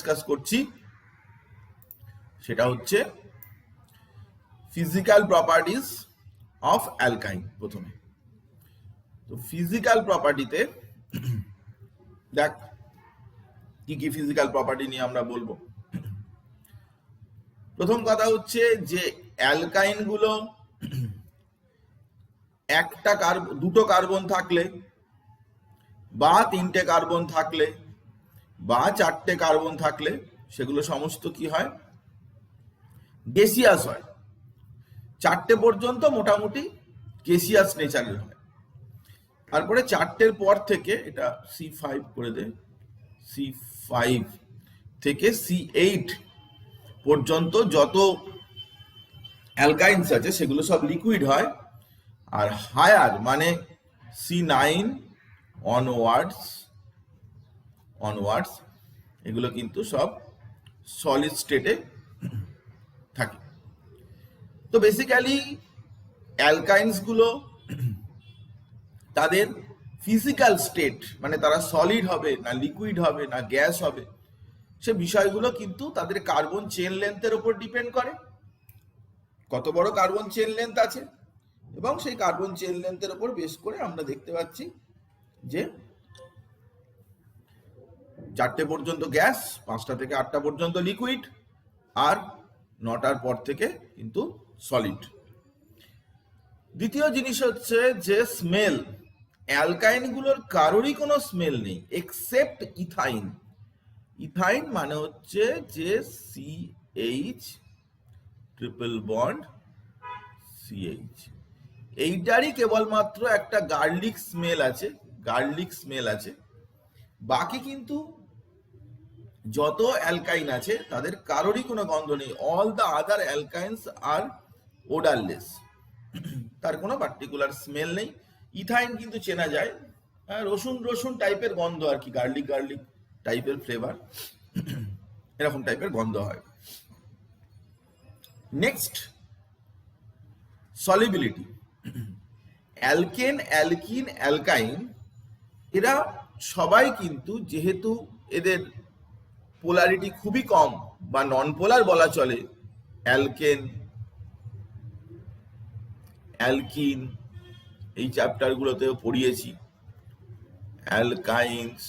Discuss করছি সেটা হচ্ছে ফিজিক্যাল প্রপার্টিজ অফ অ্যালকাইন। প্রথমে তো ফিজিক্যাল প্রপার্টিতে দেখ কি কি ফিজিক্যাল প্রপার্টি নিয়ে আমরা বলবো। প্রথম কথা হচ্ছে যে অ্যালকাইন গুলো দুটো কার্বন থাকলে বা তিনটে কার্বন থাকলে বা চারটে কার্বন থাকলে সেগুলো সমস্ত কি হয়, গ্যাসিয়াস হয়। চারটে পর্যন্ত মোটামুটি গ্যাসিয়াস নেচারের হয়। তারপরে চারটের পর থেকে এটা C5 করে দে, C5 থেকে C8 পর্যন্ত যত অ্যালকাইনস আছে সেগুলো সব লিকুইড হয়। আর হায়ার মানে C9 অনওয়ার্ডস এগুলো কিন্তু সব সলিড স্টেটে থাকে। তো বেসিক্যালি অ্যালকাইনস গুলো তাদের ফিজিক্যাল স্টেট মানে তারা সলিড হবে না লিকুইড হবে না গ্যাস হবে, সে বিষয়গুলো কিন্তু তাদের কার্বন চেন লেন্থের উপর ডিপেন্ড করে, কত বড় কার্বন চেন লেন্থ আছে। এবং সেই কার্বন চেন লেন্থের উপর বেস করে আমরা দেখতে পাচ্ছি যে 4টে পর্যন্ত গ্যাস, 5টা থেকে 8টা পর্যন্ত লিকুইড, আর 9টার পর থেকে কিন্তু সলিড। দ্বিতীয় জিনিস হচ্ছে যে স্মেল। অ্যালকাইন গুলোর কারোরই কোনো স্মেল নেই এক্সেপ্ট ইথাইন। ইথাইন মানে হচ্ছে যে CH ট্রিপল বন্ড CH, এইটারই কেবলমাত্র একটা গার্লিক স্মেল আছে। বাকি কিন্তু যত অ্যালকাইন আছে তাদের কারোরই কোনো গন্ধ নেই। অল দ্য আদার অ্যালকাইনস আর ওডারলেস, তার কোনো পার্টিকুলার স্মেল নেই। ইথাইন কিন্তু চেনা যায়, রসুন টাইপের গন্ধ আর কি, গার্লিক টাইপের ফ্লেভার, এরকম টাইপের গন্ধ হয়। Next, solubility. অ্যালকেন, অ্যালকিন, অ্যালকাইন এরা সবাই কিন্তু যেহেতু এদের পোলারিটি খুবই কম বা নন পোলার বলা চলে, অ্যালকেন, অ্যালকিন এই চ্যাপ্টারগুলোতেও পড়িয়েছি, অ্যালকাইন্স,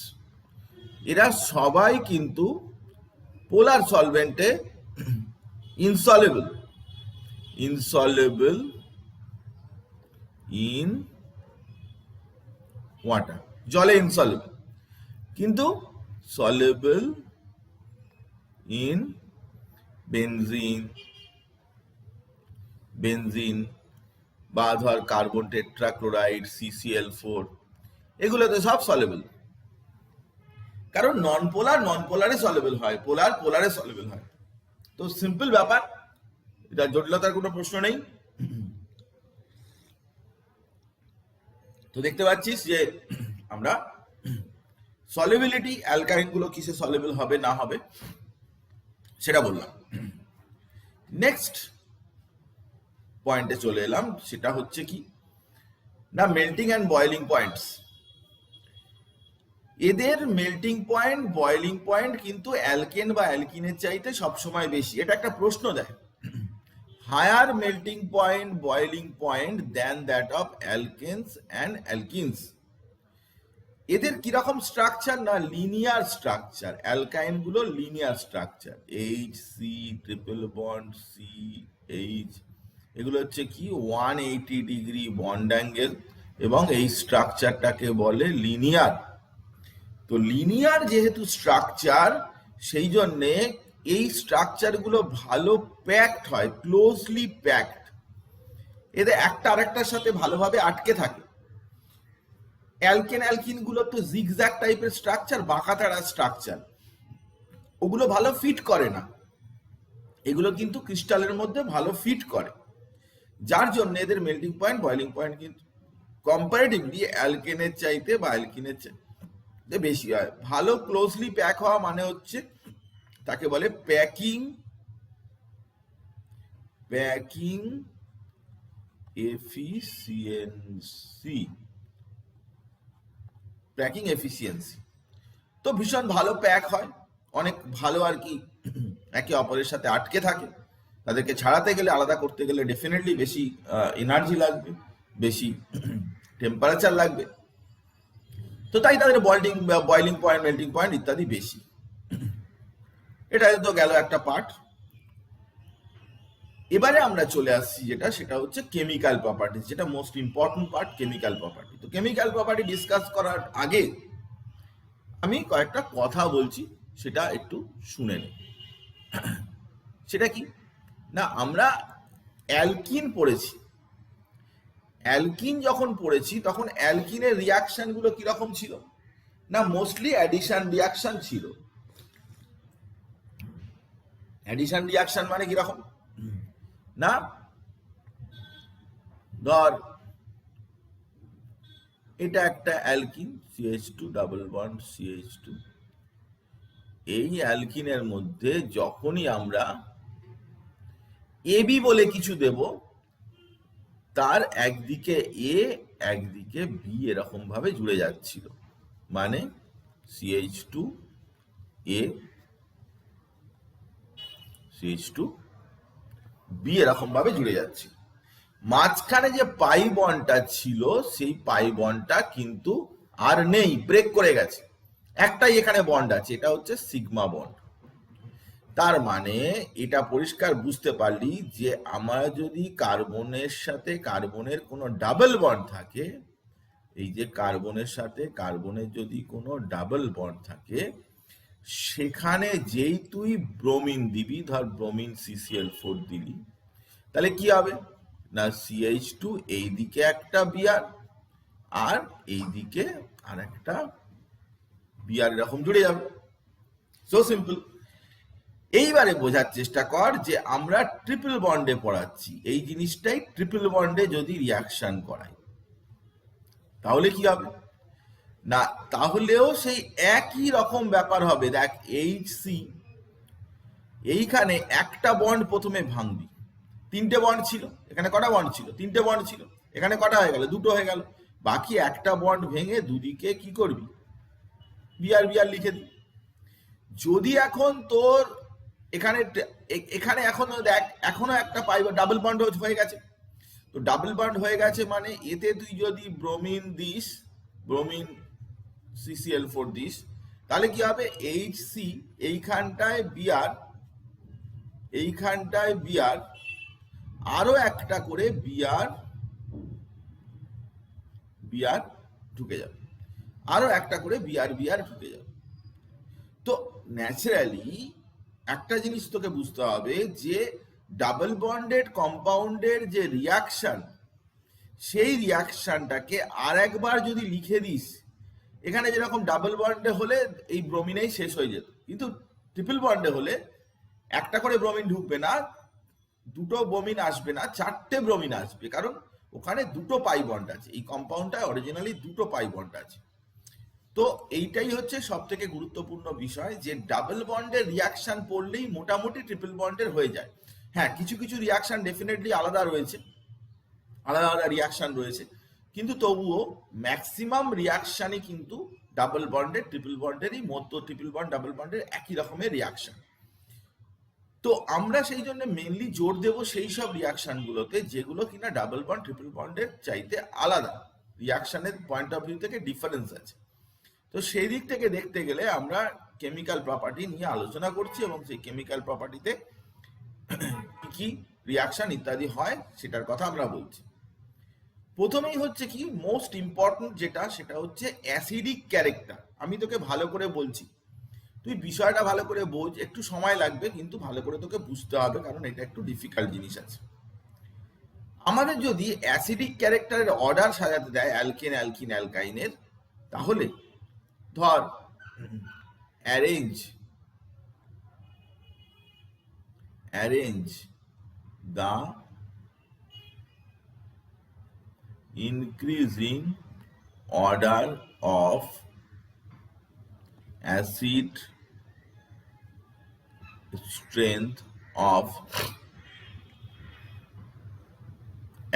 এরা সবাই কিন্তু পোলার সলভেন্টে ইনসলেবল ইন ওয়াটার, জলে ইনসলেবল, কিন্তু সলেবল ইন বেনজিন বা ধর কার্বন টেট্রাক্লোরাইড CCl4, এগুলোতে সব সলেবল। কারণ নন পোলারে সলেবল হয়, পোলারে সলেবল হয়। তো সিম্পল ব্যাপার, এটা জটিলতার কোনো প্রশ্ন নেই। তো দেখতে পাচ্ছিস যে আমরা সলিবিলিটি, অ্যালকাইন গুলো কিসে সলেবল হবে না হবে সেটা বললাম। নেক্সট পয়েন্টে চলে এলাম, সেটা হচ্ছে কি না মেল্টিং অ্যান্ড বয়েলিং পয়েন্টস। এদের মেল্টিং পয়েন্ট, বয়েলিং পয়েন্ট কিন্তু অ্যালকেন বা অ্যালকিনের চাইতে সবসময় বেশি। এটা একটা প্রশ্ন দেয়, higher melting point, boiling point than that of alkanes and alkenes. এদের কিরকম স্ট্রাকচার না লিনিয়ার স্ট্রাকচার, অ্যালকাইন গুলো linear structure, HC triple bond CH, এগুলো হচ্ছে কি 180 ডিগ্রি বন্ড অ্যাঙ্গেল, এবং এই স্ট্রাকচারটাকে বলে লিনিয়ার। তো লিনিয়ার যেহেতু স্ট্রাকচার, সেই জন্যে এই স্ট্রাকচারগুলো ভালো প্যাকড হয়, ক্লোজলি প্যাকড, এদের একটা আরেকটার সাথে ভালোভাবে আটকে থাকে। অ্যালকিন গুলো তো জিগজ্যাগ টাইপের স্ট্রাকচার, বাঁকাতাড়া স্ট্রাকচার, ওগুলো ভালো ফিট করে না। এগুলো কিন্তু ক্রিস্টালের মধ্যে ভালো ফিট করে, যার জন্য এদের মেল্টিং পয়েন্ট, বয়েলিং পয়েন্ট কিন্তু কম্পারেটিভলি অ্যালকেনের চাইতে বা অ্যালকিনের চাইতে বেশি হয়। ভালো ক্লোজলি প্যাক হওয়া মানে হচ্ছে তাকে বলে প্যাকিং এফিসিয়েন্সি। তো ভীষণ ভালো প্যাক হয়, অনেক ভালো আর কি একে অপরের সাথে আটকে থাকে, তাদেরকে ছাড়াতে গেলে, আলাদা করতে গেলে ডেফিনেটলি বেশি এনার্জি লাগবে, বেশি টেম্পারেচার লাগবে। তো তাই তাদের বয়লিং পয়েন্ট, মেল্টিং পয়েন্ট ইত্যাদি বেশি। এটা তো গেল একটা পার্ট। এবারে আমরা চলে আসছি যেটা, সেটা হচ্ছে কেমিক্যাল প্রপার্টিজ, যেটা most important part, chemical property. তো কেমিক্যাল প্রপার্টি ডিসকাস করার আগে আমি কয়েকটা কথা বলছি, সেটা একটু শুনে নিন। সেটা কি না, আমরা অ্যালকিন পড়েছি। অ্যালকিন যখন পড়েছি তখন অ্যালকিনের রিয়াকশন গুলো কিরকম ছিল না, মোস্টলি অ্যাডিশন রিয়াকশন ছিল। অ্যাডিশন রিয়াকশন মানে কিরকম না, ধর এটা একটা alkyne CH2 double bond CH2। এই অ্যালকিনের মধ্যে যখনই আমরা AB বলে কিছু দেব, তার একদিকে A একদিকে B এরকম ভাবে জুড়ে যাচ্ছিল, মানে CH2A CH2B এরকম ভাবে জুড়ে যাচ্ছিল। মাঝখানে যে পাই বন্ডটা ছিল, সেই পাই বন্ডটা কিন্তু আর নেই, ব্রেক করে গেছে। একটাই এখানে বন্ড আছে, এটা হচ্ছে সিগমা বন্ড। তার মানে এটা পরিষ্কার বুঝতে পারলি যে আমার যদি কার্বনের সাথে কার্বনের কোনো ডাবল বন্ড থাকে, এই যে কার্বনের সাথে কার্বনের যদি কোনো ডাবল বন্ড থাকে, সেখানে যেই তুই ব্রোমিন দিবি, ধর ব্রোমিন CCl4 দিলি, তাহলে কি হবে না, CH2 এইদিকে একটা বিআর আর এইদিকে আর একটা বিআর এরকম জুড়ে যাবে। So simple. এইবারে বোঝার চেষ্টা কর যে আমরা ট্রিপল বন্ডে পড়াচ্ছি, এই জিনিসটাই ট্রিপল বন্ডে যদি রিয়াকশন করাই তাহলে কি হবে না, তাহলেও সেই একই রকম ব্যাপার হবে। দেখ HC, এইখানে একটা বন্ড প্রথমে ভাঙবি, তিনটে বন্ড ছিল, এখানে কটা বন্ড ছিল, তিনটে বন্ড ছিল, এখানে কটা হয়ে গেল, দুটো হয়ে গেল। বাকি একটা বন্ড ভেঙে দুদিকে কি করবি, বিআর বিআর লিখে দিবি। যদি এখন তোর এখানে এখানে এখনো দেখ, এখনো একটা পাইব ডাবল বন্ড হয়ে গেছে। তো ডাবল বন্ড হয়ে গেছে মানে এতে তুই যদি bromine this, bromine CCl4 this, তাহলে কি হবে, HC এইখানটায় বিআর, এইখানটায় বিআর, আরো একটা করে বিআর বিআর ঢুকে যাবে, আরো একটা করে বিআর বিআর ঢুকে যাবে। তো ন্যাচারালি একটা জিনিস তোকে বুঝতে হবে যে ডাবল বন্ডেড কম্পাউন্ডের যে রিয়াকশন, সেই রিয়াকশনটাকে আর একবার যদি লিখে দিস, এখানে যেরকম ডাবল বন্ডে হলে এই ব্রোমিনেই শেষ হয়ে যেত, কিন্তু ট্রিপল বন্ডে হলে একটা করে ব্রোমিন ঢুকবে না, দুটো ব্রোমিন আসবে না, চারটে ব্রোমিন আসবে, কারণ ওখানে দুটো পাই বন্ড আছে। এই কম্পাউন্ডটা অরিজিনালি দুটো পাই বন্ড আছে। তো এইটাই হচ্ছে সব থেকে গুরুত্বপূর্ণ বিষয়, যে ডাবল বন্ডের রিয়াকশন পড়লেই মোটামুটি ট্রিপল বন্ডের হয়ে যায়। হ্যাঁ, কিছু কিছু রিয়াকশন ডেফিনেটলি আলাদা রয়েছে, আলাদা আলাদা রিয়াকশন রয়েছে, কিন্তু তবুও ম্যাক্সিমাম রিয়াকশনই কিন্তু ডাবল বন্ডের ট্রিপল বন্ডেরই মতো, ট্রিপল বন্ড ডাবল বন্ডের একই রকমের রিয়াকশন। তো আমরা সেই জন্য মেনলি জোর দেব সেই সব রিয়াকশন গুলোতে যেগুলো কিনা ডাবল বন্ড ট্রিপল বন্ডের চাইতে আলাদা, রিয়াকশনের পয়েন্ট অফ ভিউ থেকে ডিফারেন্স আছে। তো সেই দিক থেকে দেখতে গেলে আমরা কেমিক্যাল প্রপার্টি নিয়ে আলোচনা করছি, এবং সেই কেমিক্যাল প্রপার্টিতে কি কি রিয়াকশন ইত্যাদি হয় সেটার কথা আমরা বলছি। প্রথমেই হচ্ছে কি মোস্ট ইম্পর্টেন্ট যেটা, সেটা হচ্ছে অ্যাসিডিক ক্যারেক্টার। আমি তোকে ভালো করে বলছি, তুই বিষয়টা ভালো করে বোঝ, একটু সময় লাগবে কিন্তু ভালো করে তোকে বুঝতে হবে, কারণ এটা একটু ডিফিকাল্ট জিনিস আছে। আমাদের যদি অ্যাসিডিক ক্যারেক্টারের অর্ডার সাজাতে দেয় অ্যালকেন অ্যালকিন অ্যালকাইনের, তাহলে ধর arrange the increasing order of acid strength of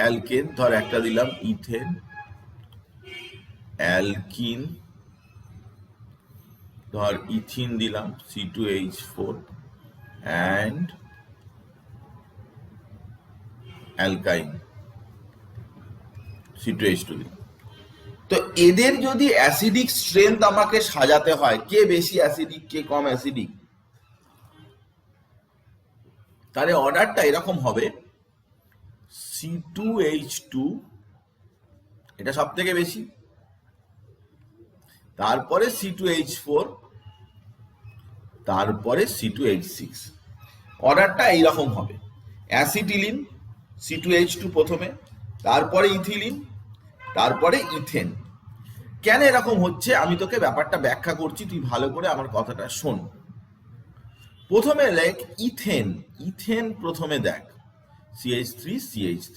alkane, ধর একটা দিলাম ইথেন, অ্যালকিন, ধর ইথিন দিলাম C2H4 অ্যান্ড অ্যালকাইন C2H2 দিলাম। তো এদের যদি অ্যাসিডিক স্ট্রেংথ আমাকে সাজাতে হয়, কে বেশি অ্যাসিডিক কে কম অ্যাসিডিক, তাহলে অর্ডারটা এরকম হবে C2H2 এটা সব থেকে বেশি, তারপরে C2H4, তারপরে C2H6। অর্ডারটা এইরকম হবে, অ্যাসিটিলিন C2H2 প্রথমে, তারপরে ইথিলিন, তারপরে ইথেন। কেন এরকম হচ্ছে আমি তোকে ব্যাপারটা ব্যাখ্যা করছি, তুই ভালো করে আমার কথাটা শোন। প্রথমে লেখ ইথেন, ইথেন প্রথমে দেখ CH3 CH3।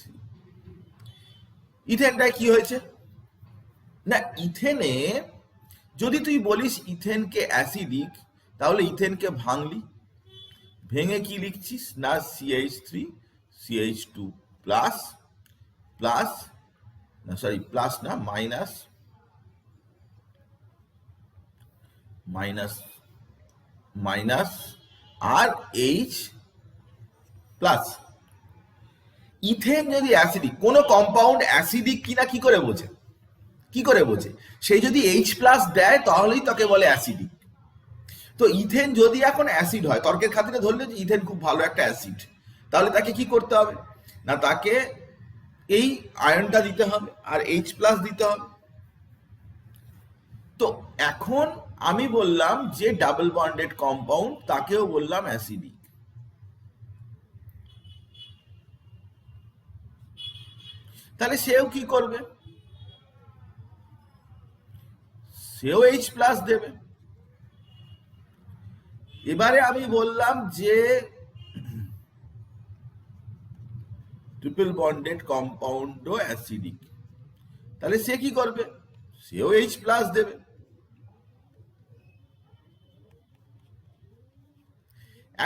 ইথেনটা কি হয়েছে না, ইথেনে যদি তুই বলিস ইথেনকে অ্যাসিডিক, তাহলে ইথেনকে ভাঙলি, ভেঙে কি লিখছিস না CH3 CH2 প্লাস প্লাস না সরি প্লাস না মাইনাস মাইনাস মাইনাস আর H প্লাস। ইথেন যদি অ্যাসিডিক, কোনো কম্পাউন্ড অ্যাসিডিক কিনা কি করে বোঝে, কি করে বোঝে, সেই যদি H প্লাস দেয় তাহলেই তাকে বলে অ্যাসিডিক। তো ইথেন যদি এখন অ্যাসিড হয়, তর্কের খাতিরে ধরলে যে ইথেন খুব ভালো একটা অ্যাসিড, তাহলে তাকে কি করতে হবে না, তাকে এই আয়নটা দিতে হবে আর H প্লাস দিতে হবে। তো এখন আমি বললাম যে ডাবল বন্ডেড কম্পাউন্ড তাকেও বললাম অ্যাসিডিক। তাহলে সেও কি করবে, সেও H প্লাস দেবে। এবারে আমি বললাম যে ট্রিপল বন্ডেড কম্পাউন্ডও অ্যাসিডিক, তাহলে সে কি করবে, সেও H প্লাস দেবে।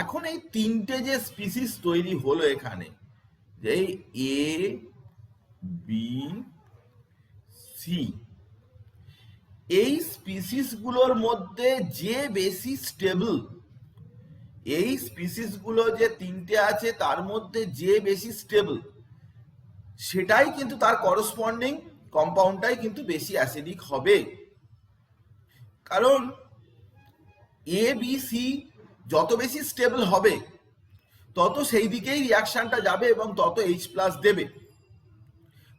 এখন এই তিনটে যে স্পিসিস তৈরি হলো এখানে, যে A B C, এই স্পিসিস গুলোর মধ্যে যে বেশি স্টেবল, এই স্পিসিস গুলো যে তিনটে আছে তার মধ্যে যে বেশি স্টেবল, সেটাই কিন্তু তার করসপন্ডিং কম্পাউন্ডটাই কিন্তু বেশি অ্যাসিডিক হবে। কারণ A B C যত বেশি স্টেবল হবে তত সেই দিকেই রিয়াকশনটা যাবে এবং তত H প্লাস দেবে।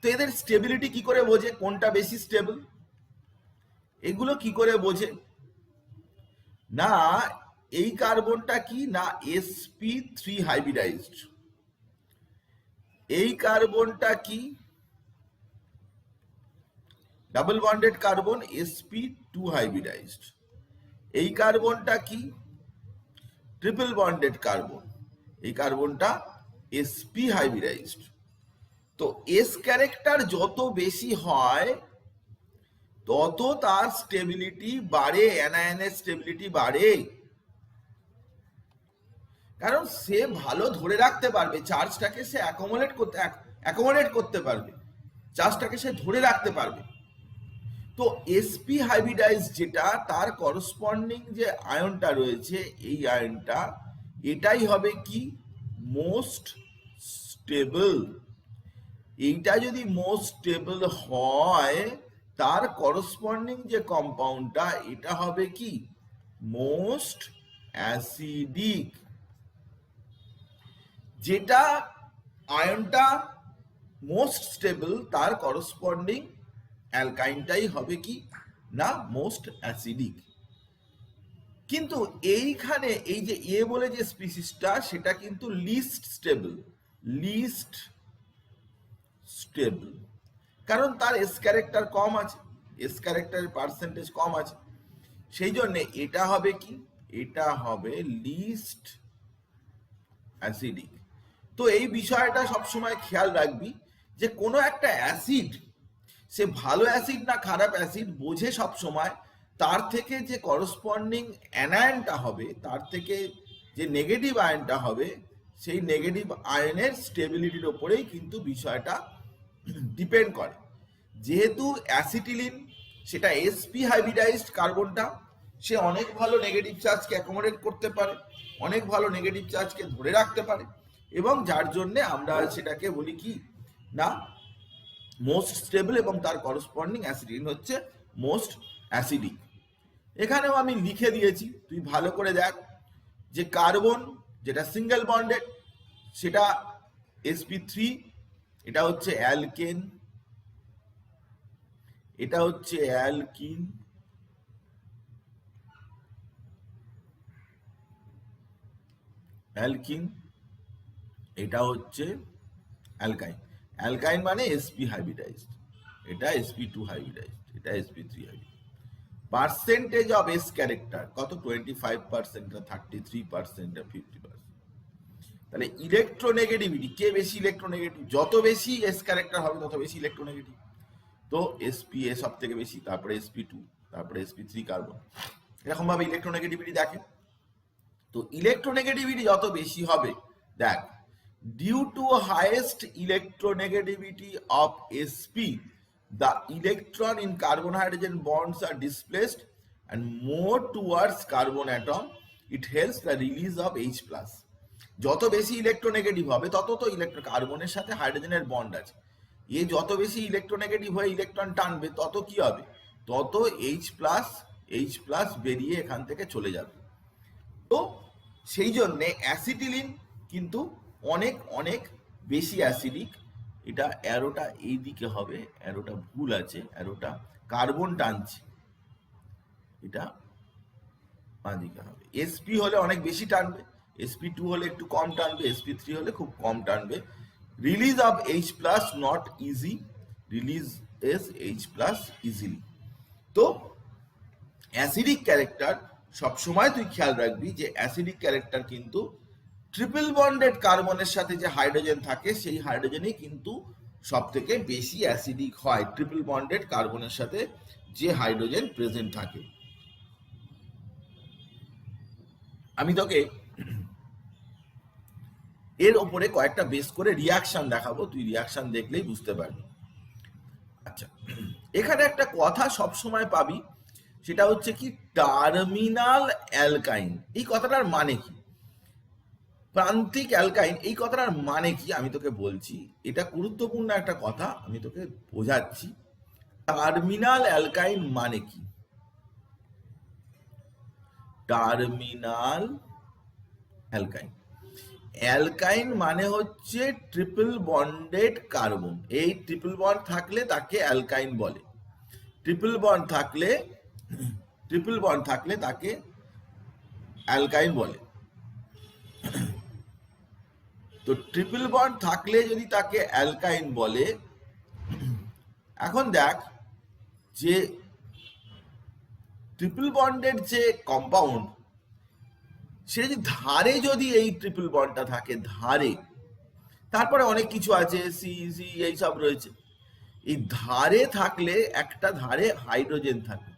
তো এদের স্টেবিলিটি কি করে বোঝে, কোনটা বেশি স্টেবল, এগুলো কি করে বোঝে না, এই কার্বনটা কি না sp3 হাইব্রিডাইজড, এই কার্বনটা কি double bonded carbon sp2 hybridised, এই কার্বনটা কি ট্রিপল বন্ডেড কার্বন, এই কার্বনটা sp হাইব্রিডাইজড। তো এস ক্যারেক্টার যত বেশি হয় তত তার স্টেবিলিটি বাড়ে, অ্যানায়নের স্টেবিলিটি বাড়ে, কারণ সে ভালো ধরে রাখতে পারবে চার্জটাকে, সে অ্যাকোমোডেট করতে পারবে, চার্জটাকে সে ধরে রাখতে পারবে। তো sp হাইব্রিডাইজ যেটা, তার করসপন্ডিং যে আয়নটা রয়েছে এই আয়নটা, এটাই হবে কি মোস্ট স্টেবল। এইটা যদি মোস্ট স্টেবল হয়, তার করসপন্ডিং যে কম্পাউন্ডটা এটা হবে কি মোস্ট অ্যাসিডিক। যেটা আয়নটা মোস্ট স্টেবল তার করসপন্ডিং অ্যালকাইনটাই হবে কি না মোস্ট অ্যাসিডিক। কিন্তু এইখানে এই যে এ বলে যে স্পিসিসটা, সেটা কিন্তু লিস্ট স্টেবল, লিস্ট স্টেবল, কারণ তার এস ক্যারেক্টার কম আছে, এস ক্যারেক্টারের পার্সেন্টেজ কম আছে, সেই জন্য এটা হবে কি, এটা হবে লিস্ট অ্যাসিডিক। তো এই বিষয়টা সবসময় খেয়াল রাখবি যে কোনো একটা অ্যাসিড সে ভালো অ্যাসিড না খারাপ অ্যাসিড বোঝে সব সময় তার থেকে যে করসপন্ডিং অ্যানায়নটা হবে, তার থেকে যে নেগেটিভ আয়নটা হবে, সেই নেগেটিভ আয়নের স্টেবিলিটির ওপরেই কিন্তু বিষয়টা ডিপেন্ড করে। যেহেতু অ্যাসিটিলিন সেটা sp হাইব্রিডাইজড কার্বনটা, সে অনেক ভালো নেগেটিভ চার্জকে অ্যাকোমোডেট করতে পারে, অনেক ভালো নেগেটিভ চার্জকে ধরে রাখতে পারে, এবং যার জন্য আমরা সেটাকে বলি কি না মোস্ট স্টেবল, এবং তার করসপন্ডিং অ্যাসিডিক হচ্ছে মোস্ট অ্যাসিডিক। এখানেও আমি লিখে দিয়েছি, তুই ভালো করে দেখ যে কার্বন যেটা সিঙ্গেল বন্ডেড সেটা sp3, এটা হচ্ছে অ্যালকেন, এটা হচ্ছে অ্যালকিন, অ্যালকিন, এটা হচ্ছে অ্যালকাইন। অ্যালকাইন মানে sp হাইব্রিডাইজড, এটা sp2 হাইব্রিডাইজড, এটা sp3 hybrid. Percentage of S character কত? 25%, 33%, 50%। তাহলে ইলেকট্রোনেগেটিভিটি, কে বেশি ইলেকট্রোনেগেটিভ? যত বেশি এস ক্যারেক্টার হবে তত বেশি ইলেকট্রোনেগেটিভ। তো spa সব থেকে বেশি, তারপরে sp2, তারপরে sp3 কার্বন, এরকম ভাবে ইলেকট্রোনেগেটিভিটি দেখে। তো ইলেকট্রোনেগেটিভিটি যত বেশি হবে, দেখ, due to highest electronegativity of sp the electron in carbon hydrogen bonds are displaced and more towards carbon atom. It helps the release of H+. যত বেশি ইলেকট্রোনেগেটিভ হবে তত তো কার্বনের সাথে হাইড্রোজেনের বন্ড আছে, এই যত বেশি ইলেকট্রোনেগেটিভ হয়ে ইলেকট্রন টানবে তত কি হবে? তত H+ বেরিয়ে এখান থেকে চলে যাবে। তো সেই জন্যে অ্যাসিটিলিন কিন্তু অনেক অনেক বেশি অ্যাসিডিক। এটা অ্যারোটা এই দিকে হবে, অ্যারোটা ভুল আছে, অ্যারোটা কার্বন টানছে, এটা বাঁ দিকে হবে। sp হলে অনেক বেশি টানবে, sp2 হলে একটু কম টানবে, sp3 হলে খুব কম টানবে। Release of H+ not easy, release S H+ easily. তো অ্যাসিডিক ক্যারেক্টার সবসময় তুই খেয়াল রাখবি যে অ্যাসিডিক ক্যারেক্টার কিন্তু ট্রিপল বন্ডেড কার্বনের সাথে যে হাইড্রোজেন থাকে সেই হাইড্রোজেনই কিন্তু সব থেকে বেশি অ্যাসিডিক হয়, ট্রিপল বন্ডেড কার্বনের সাথে যে হাইড্রোজেন প্রেজেন্ট থাকে। আমি তোকে এর ওপরে কয়েকটা বেস করে রিয়াকশন দেখাবো, তুই রিয়াকশন দেখলেই বুঝতে পারবি। আচ্ছা, এখানে একটা কথা সবসময় পাবি, সেটা হচ্ছে কি টার্মিনাল অ্যালকাইন। এই কথাটার মানে কি? প্রান্তিক অ্যালকাইন, এই কথাটার মানে কি আমি তোকে বলছি, এটা গুরুত্বপূর্ণ একটা কথা, আমি তোকে বোঝাচ্ছি। টার্মিনাল অ্যালকাইন মানে কি? টার্মিনাল অ্যালকাইন, অ্যালকাইন মানে হচ্ছে ট্রিপল বন্ডেড কার্বন। এই ট্রিপল বন্ড থাকলে তাকে অ্যালকাইন বলে, ট্রিপল বন্ড থাকলে তাকে অ্যালকাইন বলে। তো ট্রিপল বন্ড থাকলে যদি তাকে অ্যালকাইন বলে, এখন দেখ যে ট্রিপল বন্ডের যে কম্পাউন্ড, সে যদি ধারে যদি এই ট্রিপল বন্ডটা থাকে ধারে, তারপরে অনেক কিছু আছে সি এইসব রয়েছে, এই ধারে থাকলে একটা ধারে হাইড্রোজেন থাকে,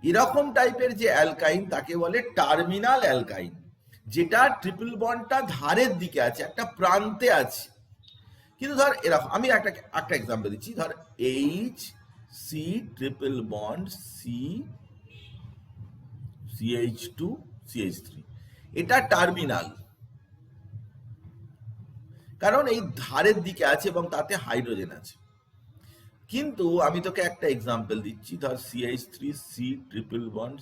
এরকম টাইপের যে অ্যালকাইন তাকে বলে টার্মিনাল অ্যালকাইন, যেটা ট্রিপল বন্ডটা ধারের দিকে আছে, একটা প্রান্তে আছে। কিন্তু ধর এরকম, আমি একটা এক্সাম্পল দিচ্ছি, ধর HC triple bond CH2 CH3, এটা টার্মিনাল, কারণ এই ধারের দিকে আছে এবং তাতে হাইড্রোজেন আছে। কিন্তু আমি তোকে একটা এক্সাম্পল দিচ্ছি, ধর CH3 C triple bond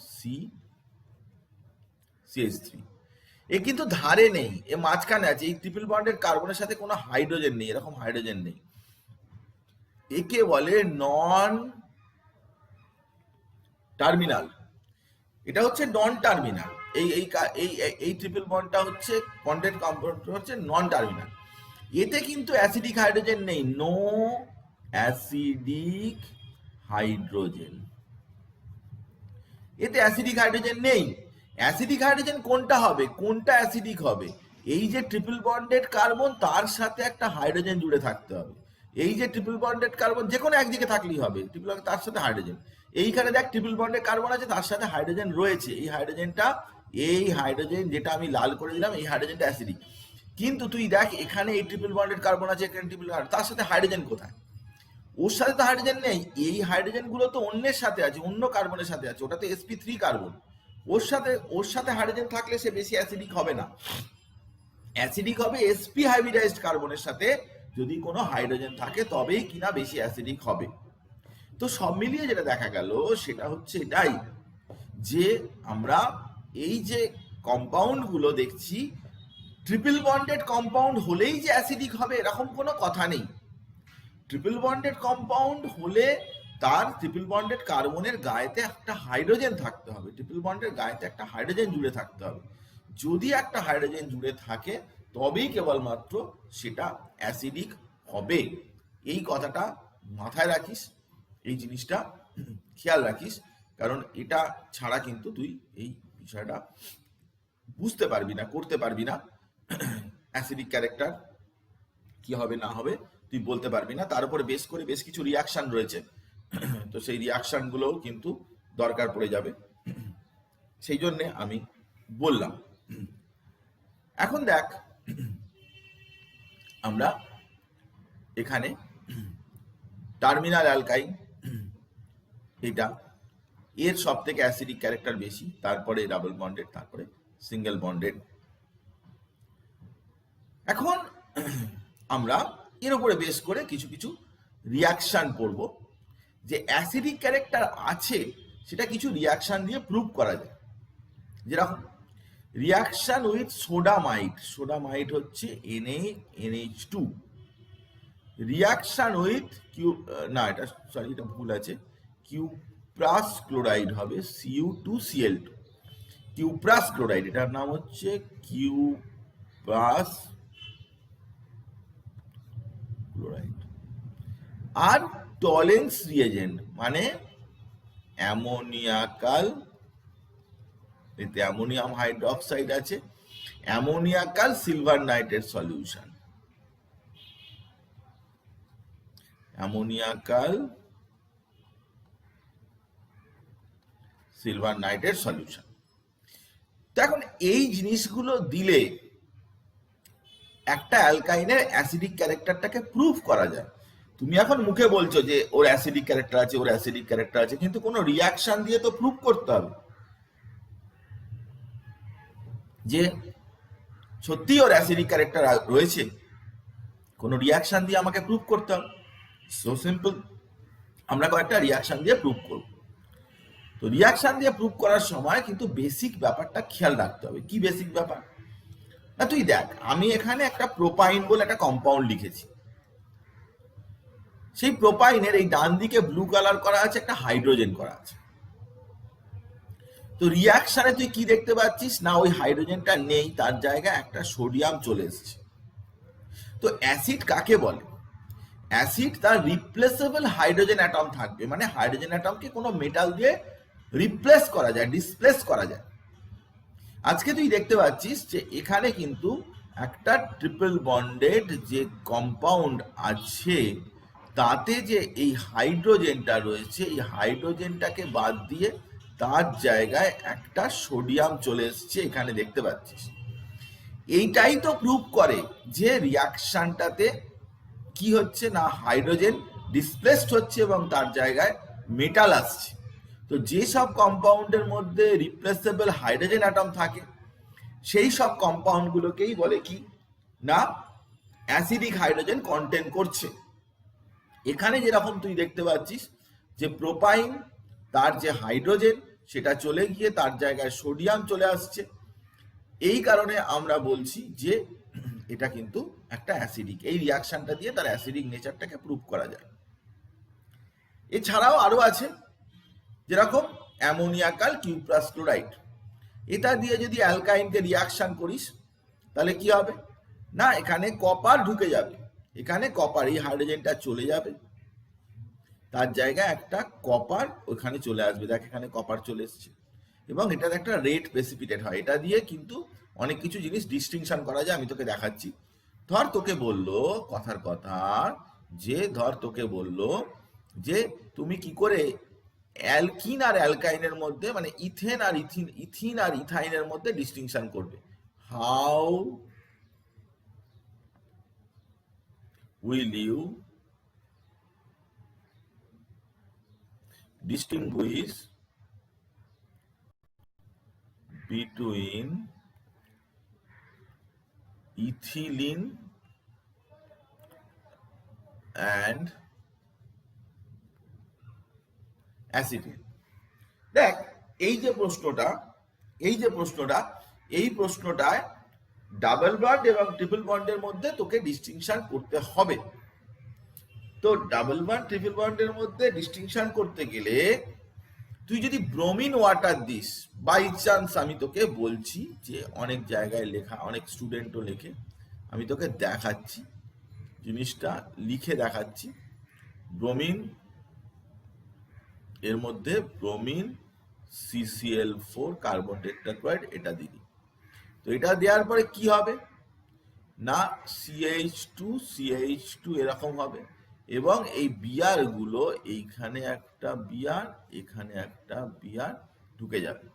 CH3, এ কিন্তু ধারে নেই, এ মাঝখানে আছে, এই ট্রিপল বন্ডের কার্বনের সাথে কোনো হাইড্রোজেন নেই, এরকম হাইড্রোজেন নেই, একে বলে নন টার্মিনাল। এটা হচ্ছে নন টার্মিনাল, এই ট্রিপল বন্ডটা হচ্ছে বন্ডেড কম্পাউন্ড হচ্ছে নন টার্মিনাল। এতে কিন্তু অ্যাসিডিক হাইড্রোজেন নেই, নো অ্যাসিডিক হাইড্রোজেন, এতে অ্যাসিডিক হাইড্রোজেন নেই। অ্যাসিডিক হাইড্রোজেন কোনটা হবে, কোনটা অ্যাসিডিক হবে? এই যে ট্রিপল বন্ডেড কার্বন তার সাথে একটা হাইড্রোজেন জুড়ে থাকতে হবে, এই যে ট্রিপল বন্ডেড কার্বন যে কোনো একদিকে থাকলেই হবে, ট্রিপল তার সাথে হাইড্রোজেন। এইখানে দেখ ট্রিপল বন্ডেড কার্বন আছে, তার সাথে হাইড্রোজেন রয়েছে, এই হাইড্রোজেন যেটা আমি লাল করে দিলাম, এই হাইড্রোজেনটা অ্যাসিডিক। কিন্তু তুই দেখ এখানে এই ট্রিপল বন্ডেড কার্বন আছে, এখানে ট্রিপল, তার সাথে হাইড্রোজেন কোথায়? ওর সাথে তো হাইড্রোজেন নেই, এই হাইড্রোজেন গুলো তো অন্যের সাথে আছে, অন্য কার্বনের সাথে আছে, ওটা তো sp3 কার্বন, ওর সাথে হাইড্রোজেন থাকলে সে বেশি অ্যাসিডিক হবে না। অ্যাসিডিক হবে sp হাইব্রিডাইজড কার্বনের সাথে যদি কোনো হাইড্রোজেন থাকে, তবেই কিনা বেশি অ্যাসিডিক হবে। তো সব মিলিয়ে যেটা দেখা গেল সেটা হচ্ছে এটাই, যে আমরা এই যে কম্পাউন্ড গুলো দেখছি, ট্রিপল বন্ডেড কম্পাউন্ড হলেই যে অ্যাসিডিক হবে এরকম কোনো কথা নেই। ট্রিপল বন্ডেড কম্পাউন্ড হলে তার ট্রিপল বন্ডেড কার্বনের গায়েতে একটা হাইড্রোজেন থাকতে হবে, ট্রিপল বন্ডের গায়েতে একটা হাইড্রোজেন জুড়ে থাকতে হবে। যদি একটা হাইড্রোজেন জুড়ে থাকে তবেই কেবলমাত্র সেটা অ্যাসিডিক হবে। এই কথাটা মাথায় রাখিস, এই জিনিসটা খেয়াল রাখিস, কারণ এটা ছাড়া কিন্তু তুই এই বিষয়টা বুঝতে পারবি না, করতে পারবি না। অ্যাসিডিক ক্যারেক্টার কি হবে না হবে তুই বলতে পারবি না। তার উপরে বেশ করে বেশ কিছু রিয়াকশন রয়েছে, তো সেই রিয়াকশন গুলোও কিন্তু দরকার পড়ে যাবে, সেই জন্যে আমি বললাম। এখন দেখ, আমরা এখানে টার্মিনাল অ্যালকাইন, এটা এর সব থেকে অ্যাসিডিক ক্যারেক্টার বেশি, তারপরে ডাবল বন্ডেড, তারপরে সিঙ্গেল বন্ডেড। এখন আমরা এর উপরে বেস করে কিছু কিছু রিয়াকশন পড়ব, যে অ্যাসিডিক ক্যারেক্টার আছে সেটা কিছু রিয়াকশন দিয়ে প্রুভ করা যায়। যেরকম রিয়াকশন উইথ সোডামাইট, সোডামাইট হচ্ছে NaNH2, রিয়াকশন উইথ না এটা সরি এটা ভুল আছে, কিউপ্রাস ক্লোরাইড হবে Cu2Cl2, কিউপ্রাস ক্লোরাইড, এটার নাম হচ্ছে কিউপ্রাস ক্লোরাইড। আর টলেন্স রিয়েজেন্ট মানে অ্যামোনিয়াকাল, এতে অ্যামোনিয়াম হাইড্রোক্সাইড আছে, ammoniacal silver nitrate solution, ammoniacal silver nitrate solution. তো এখন এই জিনিসগুলো দিলে একটা অ্যালকাইনের অ্যাসিডিক ক্যারেক্টারটাকে প্রুভ করা যায়। তুমি এখন মুখে বলছো যে ওর অ্যাসিডিক ক্যারেক্টার আছে, ওর অ্যাসিডিক ক্যারেক্টার আছে, কিন্তু কোনো রিয়াকশন দিয়ে তো প্রুভ করতে হবে যে সত্যি ওর অ্যাসিডিক ক্যারেক্টার রয়েছে। কোনো রিয়াকশন দিয়ে আমাকে প্রুভ করতে হবে। সো সিম্পল, আমরা কয়েকটা রিয়াকশন দিয়ে প্রুভ করব। তো রিয়াকশন দিয়ে প্রুভ করার সময় কিন্তু বেসিক ব্যাপারটা খেয়াল রাখতে হবে। কি বেসিক ব্যাপার? না তুই দেখ, আমি এখানে একটা প্রোপাইন বলে একটা কম্পাউন্ড লিখেছি, সেই প্রোপাইনের এই ডান দিকে ব্লু কালার করা আছে, একটা হাইড্রোজেন করা আছে। তো রিয়াকশনে তুই কি দেখতে পাচ্ছিস না, ওই হাইড্রোজেনটা নেই, তার জায়গায় একটা সোডিয়াম চলে এসেছে। তো অ্যাসিড কাকে বলে? অ্যাসিড তার রিপ্লেসেবল হাইড্রোজেন অ্যাটম থাকবে, মানে হাইড্রোজেন অ্যাটমকে কোনো মেটাল দিয়ে রিপ্লেস করা যায়, ডিসপ্লেস করা যায়। আজকে তুই দেখতে পাচ্ছিস যে এখানে কিন্তু একটা ট্রিপল বন্ডেড যে কম্পাউন্ড আছে, তাতে যে এই হাইড্রোজেনটা রয়েছে, এই হাইড্রোজেনটাকে বাদ দিয়ে তার জায়গায় একটা সোডিয়াম চলে এসছে, এখানে দেখতে পাচ্ছিস। এইটাই তো প্রুভ করে যে রিয়াকশনটাতে কি হচ্ছে না, হাইড্রোজেন ডিসপ্লেসড হচ্ছে এবং তার জায়গায় মেটাল আসছে। তো যে সব কম্পাউন্ডের মধ্যে রিপ্লেসেবল হাইড্রোজেন অ্যাটম থাকে, সেই সব কম্পাউন্ডগুলোকেই বলে কি না অ্যাসিডিক হাইড্রোজেন কন্টেন করছে। এখানে যেরকম তুই দেখতে পাচ্ছিস যে প্রোপাইন, তার যে হাইড্রোজেন সেটা চলে গিয়ে তার জায়গায় সোডিয়াম চলে আসছে, এই কারণে আমরা বলছি যে এটা কিন্তু একটা অ্যাসিডিক। এই রিয়াকশনটা দিয়ে তার অ্যাসিডিক নেচারটাকে প্রুভ করা যায়। এছাড়াও আরো আছে, যেরকম অ্যামোনিয়াকাল কিউপ্রাস ক্লোরাইড, এটা দিয়ে যদি অ্যালকাইনকে রিয়াকশন করিস তাহলে কি হবে না, এখানে কপার ঢুকে যাবে, এখানে কপার, এই হাইড্রোজেনটা চলে যাবে, তার জায়গায় একটা কপার ওখানে চলে আসবে। দেখ এখানে কপার চলে এসছে এবং এটার একটা রেড প্রেসিপিটেট হয়। এটা দিয়ে কিন্তু অনেক কিছু জিনিস ডিস্টিংশন করা যায়, আমি তোকে দেখাচ্ছি। ধর তোকে বললো কথার কথা, যে ধর তোকে বললো যে তুমি কি করে অ্যালকিন আর অ্যালকাইনের মধ্যে, মানে ইথেন আর ইথিন আর ইথাইনের মধ্যে ডিস্টিংশন করবে। How will you distinguish between ethylene and acetylene. দেখ এই প্রশ্নটায় ডাবল বন্ড এবং ট্রিপল বন্ডের মধ্যে তোকে ডিস্টিংশন করতে হবে। তো ডাবল বন্ড ট্রিপল বন্ডের মধ্যে ডিস্টিংশন করতে গেলে তুই যদি ব্রোমিন ওয়াটার দিস, বাই চান্স আমি তোকে বলছি যে অনেক জায়গায় লেখা, অনেক স্টুডেন্টও লেখে, আমি তোকে দেখাচ্ছি, জিনিসটা লিখে দেখাচ্ছি। ব্রোমিন এর মধ্যে ব্রোমিন CCl4 কার্বন টেট্রাক্লোরাইড এটা দিবি। তো এটা দেওয়ার পরে কি হবে না CH2 এরকম হবে, এবং এই বিয়ার গুলো এইখানে একটা বিয়ার, এখানে একটা বিয়ার ঢুকে যাবে।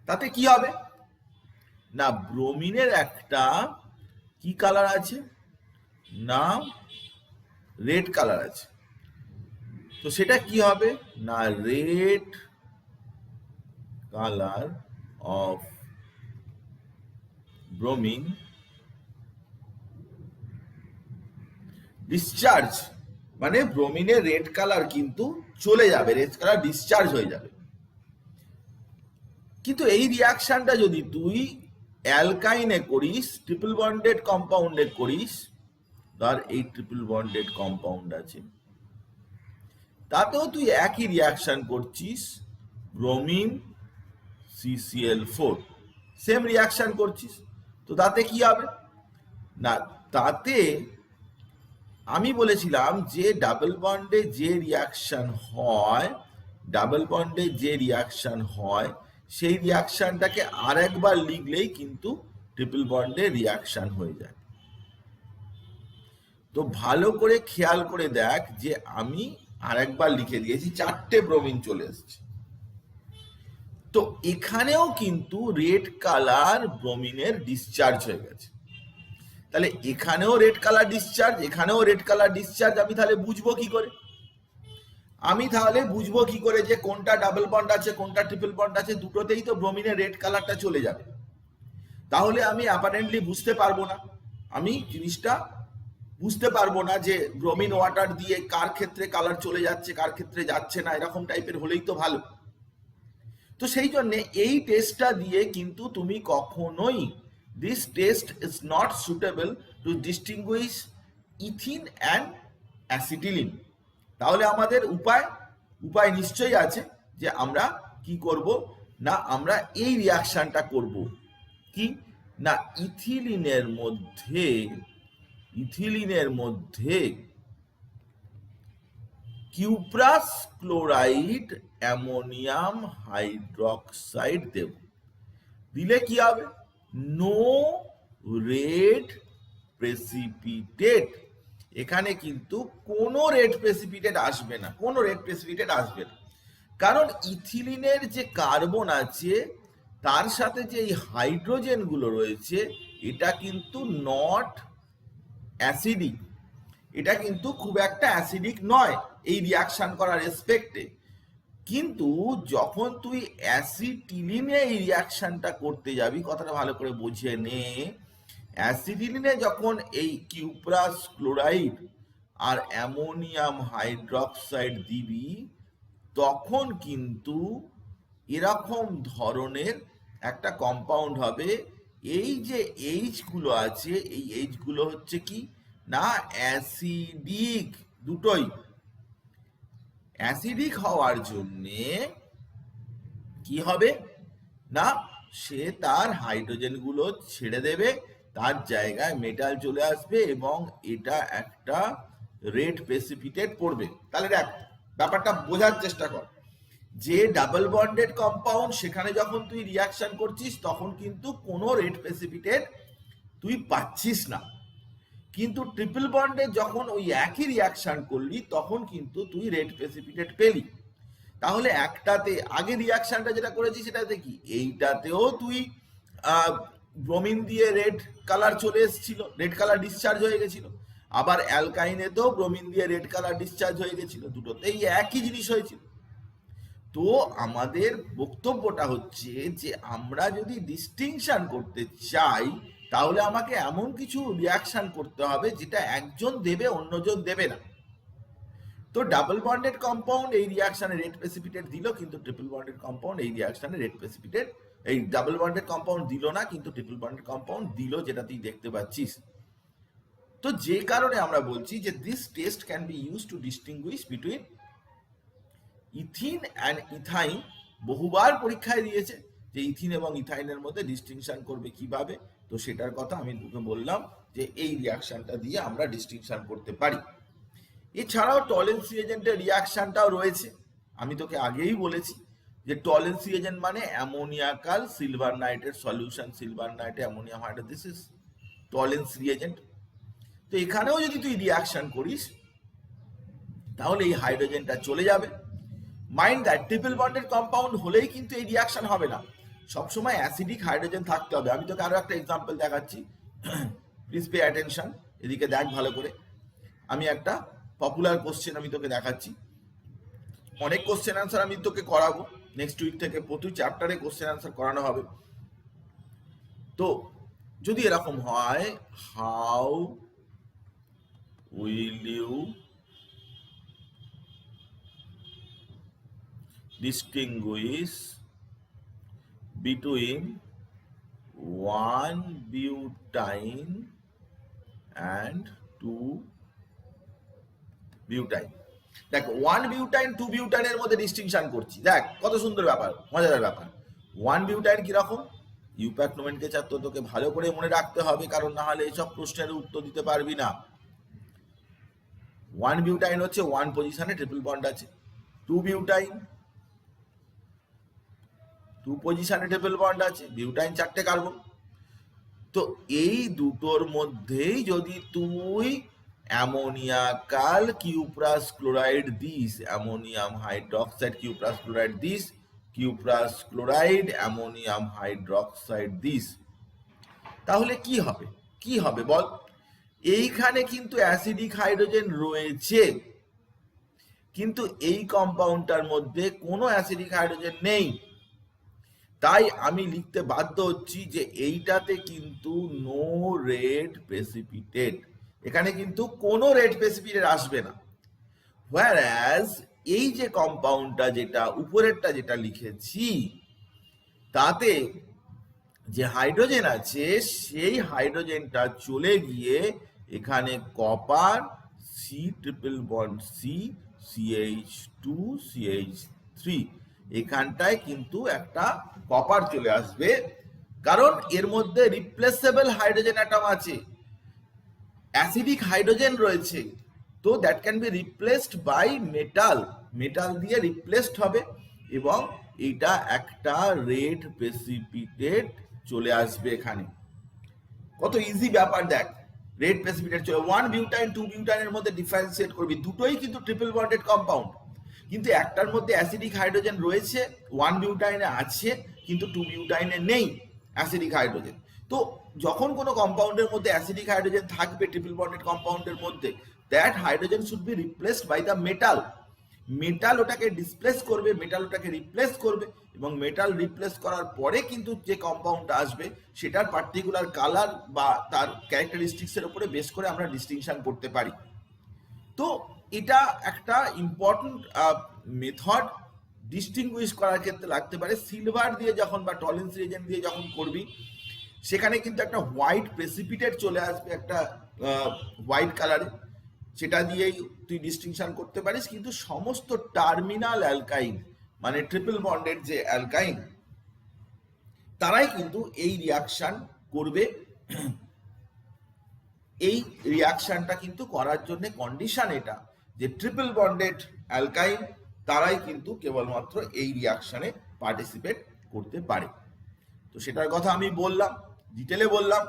তাতে কি হবে না ব্রোমিনের একটা কি কালার আছে না রেড কালার আছে। তো সেটা কি হবে না red colour of bromine discharge, মানে ব্রোমিনের রেড কালার কিন্তু চলে যাবে, রেড কালার ডিসচার্জ হয়ে যাবে। কিন্তু এই রিয়াকশনটা যদি তুই অ্যালকাইনে করিস, ট্রিপল বন্ডেড কম্পাউন্ডে করিস, ধর এই ট্রিপল বন্ডেড কম্পাউন্ড আছে, তাতেও তুই একই রিয়াকশন করছিস, ব্রোমিন CCl4 সেম রিয়াকশন করছিস। তো তাতে কি হবে না তাতে আমি বলেছিলাম যে ডাবল বন্ডে যে রিয়াকশন হয় সেই রিয়াকশনটাকে আরেকবার লিখলেই কিন্তু ট্রিপল বন্ডে রিয়াকশন হয়ে যায়। তো ভালো করে খেয়াল করে দেখ যে আমি আরেকবার লিখে দিয়েছি, 4টে ব্রোমিন চলে এসেছে। তো এখানেও কিন্তু রেড কালার ব্রোমিনের ডিসচার্জ হয়ে গেছে। তাহলে এখানেও রেড কালার ডিসচার্জ, এখানেও রেড কালার ডিসচার্জ। আমি তাহলে বুঝবো কি করে যে কোনটা ডাবল বন্ড আছে কোনটা ট্রিপল বন্ড আছে? দুটোতেই তো ব্রোমিনের রেড কালারটা চলে যাবে। তাহলে আমি অ্যাপারেন্টলি বুঝতে পারবো না যে ব্রোমিন ওয়াটার দিয়ে কার ক্ষেত্রে কালার চলে যাচ্ছে কার ক্ষেত্রে যাচ্ছে না, এরকম টাইপের হলেই তো ভালো। তো সেই জন্য এই টেস্টটা দিয়ে কিন্তু তুমি কখনোই, this test is not suitable to distinguish ethene and acetylene. তাহলে আমাদের উপায় নিশ্চয়ই আছে যে আমরা কি করব না আমরা এই রিয়াকশনটা করব কি না ইথিলিনের মধ্যে কিউপ্রাস ক্লোরাইড অ্যামোনিয়াম হাইড্রোক্সাইড দেব। দিলে কি হবে নো রেড প্রেসিপিটেট। এখানে কিন্তু কোনো রেড প্রেসিপিটেট আসবে না, কারণ ইথিলিনের যে কার্বন আছে তার সাথে যে এই হাইড্রোজেন গুলো রয়েছে এটা কিন্তু নট অ্যাসিডিক, এটা কিন্তু খুব একটা অ্যাসিডিক নয় এই রিয়াকশন করার রেসপেক্টে। কিন্তু যখন তুই অ্যাসিটিলিনে এই রিয়াকশনটা করতে যাবি, কথাটা ভালো করে বুঝে নে, অ্যাসিটিলিনে যখন এই কিউপ্রাস ক্লোরাইড আর অ্যামোনিয়াম হাইড্রোক্সাইড দিবি তখন কিন্তু এরকম ধরনের একটা কম্পাউন্ড হবে। এই যে এইচ গুলো আছে এই এইচ গুলো হচ্ছে কি না অ্যাসিডিক, দুটোই অ্যাসিডিক হওয়ার জন্যে কি হবে না সে তার হাইড্রোজেন গুলো ছেড়ে দেবে, তার জায়গায় মেটাল চলে আসবে এবং এটা একটা রেড প্রেসিপিটেট পড়বে। তাহলে দেখ ব্যাপারটা বোঝার চেষ্টা কর যে ডাবল বন্ডেড কম্পাউন্ড সেখানে যখন তুই রিয়াকশন করছিস তখন কিন্তু কোনো রেড প্রেসিপিটেট তুই পাচ্ছিস না, কিন্তু ট্রিপল বন্ডে যখন ওই একই রিয়াকশন করলি তখন কিন্তু তুই রেড প্রেসিপিটেট পেলি। তাহলে একটাতে আগে রিয়াকশনটা যেটা করেছি সেটাতে কি এইটাতেও তুই ব্রোমিন দিয়ে রেড কালার চলে এসেছিল, রেড কালার ডিসচার্জ হয়ে গেছিল, আবার অ্যালকাইনেতেও ব্রোমিন দিয়ে রেড কালার ডিসচার্জ হয়ে গেছিল, দুটোতেই একই জিনিস হয়েছিল। তো আমাদের বক্তব্যটা হচ্ছে যে আমরা যদি ডিস্টিংশন করতে চাই তাহলে আমাকে এমন কিছু রিয়াকশন করতে হবে যেটা একজন দেবে অন্যজন দেবে না। তো ডাবল বন্ডেড কম্পাউন্ড এই রিয়াকশনে রেট প্রেসিপিটেট দিল, কিন্তু ট্রিপল বন্ডেড কম্পাউন্ড এই রিয়াকশনে রেট প্রেসিপিটেট, এই ডাবল বন্ডেড কম্পাউন্ড দিল না কিন্তু ট্রিপল বন্ডেড কম্পাউন্ড দিল, যেটা তুই দেখতে পাচ্ছিস। তো যে কারণে আমরা বলছি যে this test can be use to distinguish between ethene and ethyne. বহুবার পরীক্ষায় দিয়েছে যে ইথিন এবং ইথাইনের মধ্যে ডিস্টিংশন করবে কিভাবে, তো সেটার কথা আমি তোকে বললাম যে এই রিয়াকশনটা দিয়ে আমরা ডিস্টিংশন করতে পারি। এছাড়াও টলেন্স রিএজেন্টের রিয়াকশনটাও রয়েছে। আমি তোকে আগেই বলেছি যে টলেন্স রিএজেন্ট মানে অ্যামোনিয়াকাল সিলভার নাইটের সলিউশন, সিলভার নাইটে ammonium hydrogen, this is Tollens reagent. তো এখানেও যদি তুই রিয়াকশন করিস তাহলে এই হাইড্রোজেনটা চলে যাবে। Mind that triple bonded compound হলেই কিন্তু এই রিয়াকশন হবে না, সবসময় অ্যাসিডিক হাইড্রোজেন থাকতে হবে। আমি তোকে আরো একটা এক্সাম্পল দেখাচ্ছি, প্লিজ পে অ্যাটেনশন, এদিকে দেখ ভালো করে। আমি একটা পপুলার কোশ্চেন আমি তোকে দেখাচ্ছি, অনেক কোশ্চেন আনসার আমি তোকে করাবো নেক্সট উইক থেকে, প্রতি চ্যাপ্টারে কোশ্চেন আনসার করানো হবে। তো যদি এরকম হয়, how will you distinguish between 1-butene and 2-butene? দেখ 1-butene 2-butene এর মধ্যে ডিস্টিংশন করছি, দেখ কত সুন্দর ব্যাপার, মজাদার ব্যাপার। 1-butene কিরকম, ইউপ্যাক নোমেনক্লেচার তো তোকে ভালো করে মনে রাখতে হবে, কারণ না হলে এইসব প্রশ্নের উত্তর দিতে পারবি না। 1-butene হচ্ছে 1 পজিশনে ট্রিপল বন্ড আছে, 2-butene 2 পজিশনে ট্রিপল বন্ড আছে, বিউটাইন 4টে কার্বন। তো এই দুটোর মধ্যেই যদি তুই অ্যামোনিয়াকাল কিউপ্রাস ক্লোরাইড দিস, অ্যামোনিয়াম হাইড্রক্সাইড কিউপ্রাস ক্লোরাইড দিস, কিউপ্রাস ক্লোরাইড অ্যামোনিয়াম হাইড্রক্সাইড দিস, তাহলে কি হবে, কি হবে বল? এইখানে কিন্তু অ্যাসিডিক হাইড্রোজেন রয়েছে, কিন্তু এই কম্পাউন্ডটার মধ্যে কোনো অ্যাসিডিক হাইড্রোজেন নেই। তাই আমি লিখতে বাধ্য হচ্ছি যে এইটাতে কিন্তু নো রেড প্রেসিপিটেট, এখানে কিন্তু কোনো রেড প্রেসিপিটেট আসবে না। হোয়ারঅ্যাজ এই যে কম্পাউন্ডটা যেটা উপরেরটা যেটা লিখেছি তাতে যে হাইড্রোজেন আছে সেই হাইড্রোজেনটা চলে গিয়ে এখানে copper C triple bond C CH2CH3, এখানটায় কিন্তু একটা কপার চলে আসবে, কারণ এর মধ্যে রিপ্লেসেবল হাইড্রোজেন অ্যাটম আছে, অ্যাসিডিক হাইড্রোজেন রয়েছে, তো that can be replaced by metal, metal দিয়ে রিপ্লেসড হবে এবং এটা একটা রেড প্রেসিপিটেট চলে আসবে এখানে। কত ইজি ব্যাপার দেখ, রেড প্রেসিপিটেট চলে। 1-বিউটাইন 2-বিউটাইনের মধ্যে ডিফারেন্সিয়েট করবি, দুটোই কিন্তু ট্রিপল বন্ডেড কম্পাউন্ড, কিন্তু একটার মধ্যে অ্যাসিডিক হাইড্রোজেন রয়েছে, 1-বিউটাইনে আছে কিন্তু 2-বিউটাইনে নেই অ্যাসিডিক হাইড্রোজেন। তো যখন কোনো কম্পাউন্ডের মধ্যে অ্যাসিডিক হাইড্রোজেন থাকবে ট্রিপল বন্ডেড কম্পাউন্ডের মধ্যে, that hydrogen should be replaced by the metal, metal ওটাকে ডিসপ্লেস করবে, মেটাল ওটাকে রিপ্লেস করবে, এবং মেটাল রিপ্লেস করার পরে কিন্তু যে কম্পাউন্ডটা আসবে সেটার পার্টিকুলার কালার বা তার ক্যারেক্টারিস্টিক্সের উপরে বেস করে আমরা ডিস্টিংশন করতে পারি। তো এটা একটা ইম্পর্টেন্ট মেথড ডিস্টিংগুইশ করার ক্ষেত্রে লাগতে পারে। সিলভার দিয়ে যখন বা টলেন্স রিএজেন্ট দিয়ে যখন করবি সেখানে কিন্তু একটা হোয়াইট প্রেসিপিটেট চলে আসবে, একটা হোয়াইট কালারে, সেটা দিয়েই তুই ডিস্টিংশন করতে পারিস। কিন্তু সমস্ত টার্মিনাল অ্যালকাইন মানে ট্রিপল বন্ডেড যে অ্যালকাইন তারাই কিন্তু এই রিয়াকশন করবে। এই রিয়াকশনটা কিন্তু করার জন্য কন্ডিশন এটা যে ট্রিপল বন্ডেড অ্যালকাইন তারাই কিন্তু কেবলমাত্র এই রিয়াকশনে পার্টিসিপেট করতে পারে। তো সেটার কথা আমি বললাম, ডিটেলে বললাম।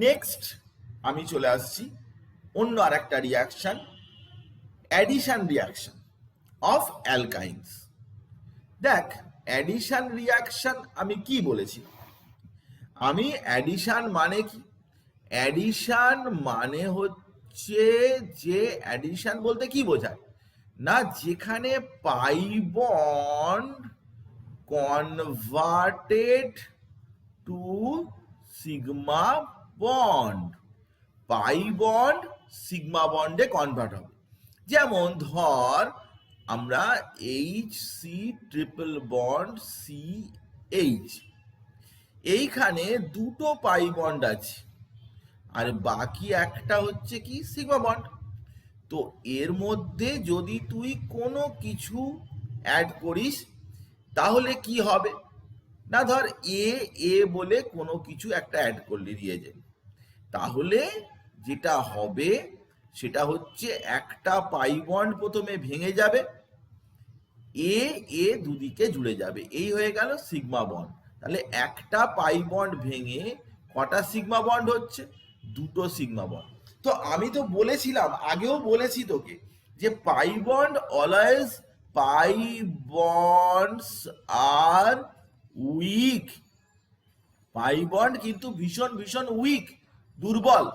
নেক্সট আমি চলে আসছি অন্য আর একটা reaction, addition reaction of alkynes. দেখ অ্যাডিশন রিয়াকশন আমি কি বলেছি, আমি অ্যাডিশন মানে কি, অ্যাডিশন মানে হচ্ছে যে, অ্যাডিশন বলতে কি বোঝায় না যেখানে pi bond converted to sigma bond, pi bond sigma বন্ডে কনভার্ট হবে। যেমন ধর আমরা H C triple bond C H, এইখানে দুটো পাই বন্ড আছে আর বাকি একটা হচ্ছে কি সিগমা বন্ড। তো এর মধ্যে যদি তুই কোনো কিছু অ্যাড করিস তাহলে কি হবে, না ধর এ এ বলে কোনো কিছু একটা অ্যাড করলি দিয়ে যায়, তাহলে যেটা হবে সেটা হচ্ছে একটা পাই বন্ড প্রথমে ভেঙে যাবে, এ এ দুদিকে জুড়ে যাবে, এই হয়ে গেল সিগমা বন্ড। তাহলে একটা পাই বন্ড ভেঙে কটা সিগমা বন্ড হচ্ছে, দুটো সিগমা বন্ড। তো আমি তো বলেছিলাম, আগেও বলেছি তোকে, যে পাই বন্ড অলওয়েজ, পাই বন্ডস আর উইক, পাই বন্ড কিন্তু ভীষণ ভীষণ উইক, দুর্বল।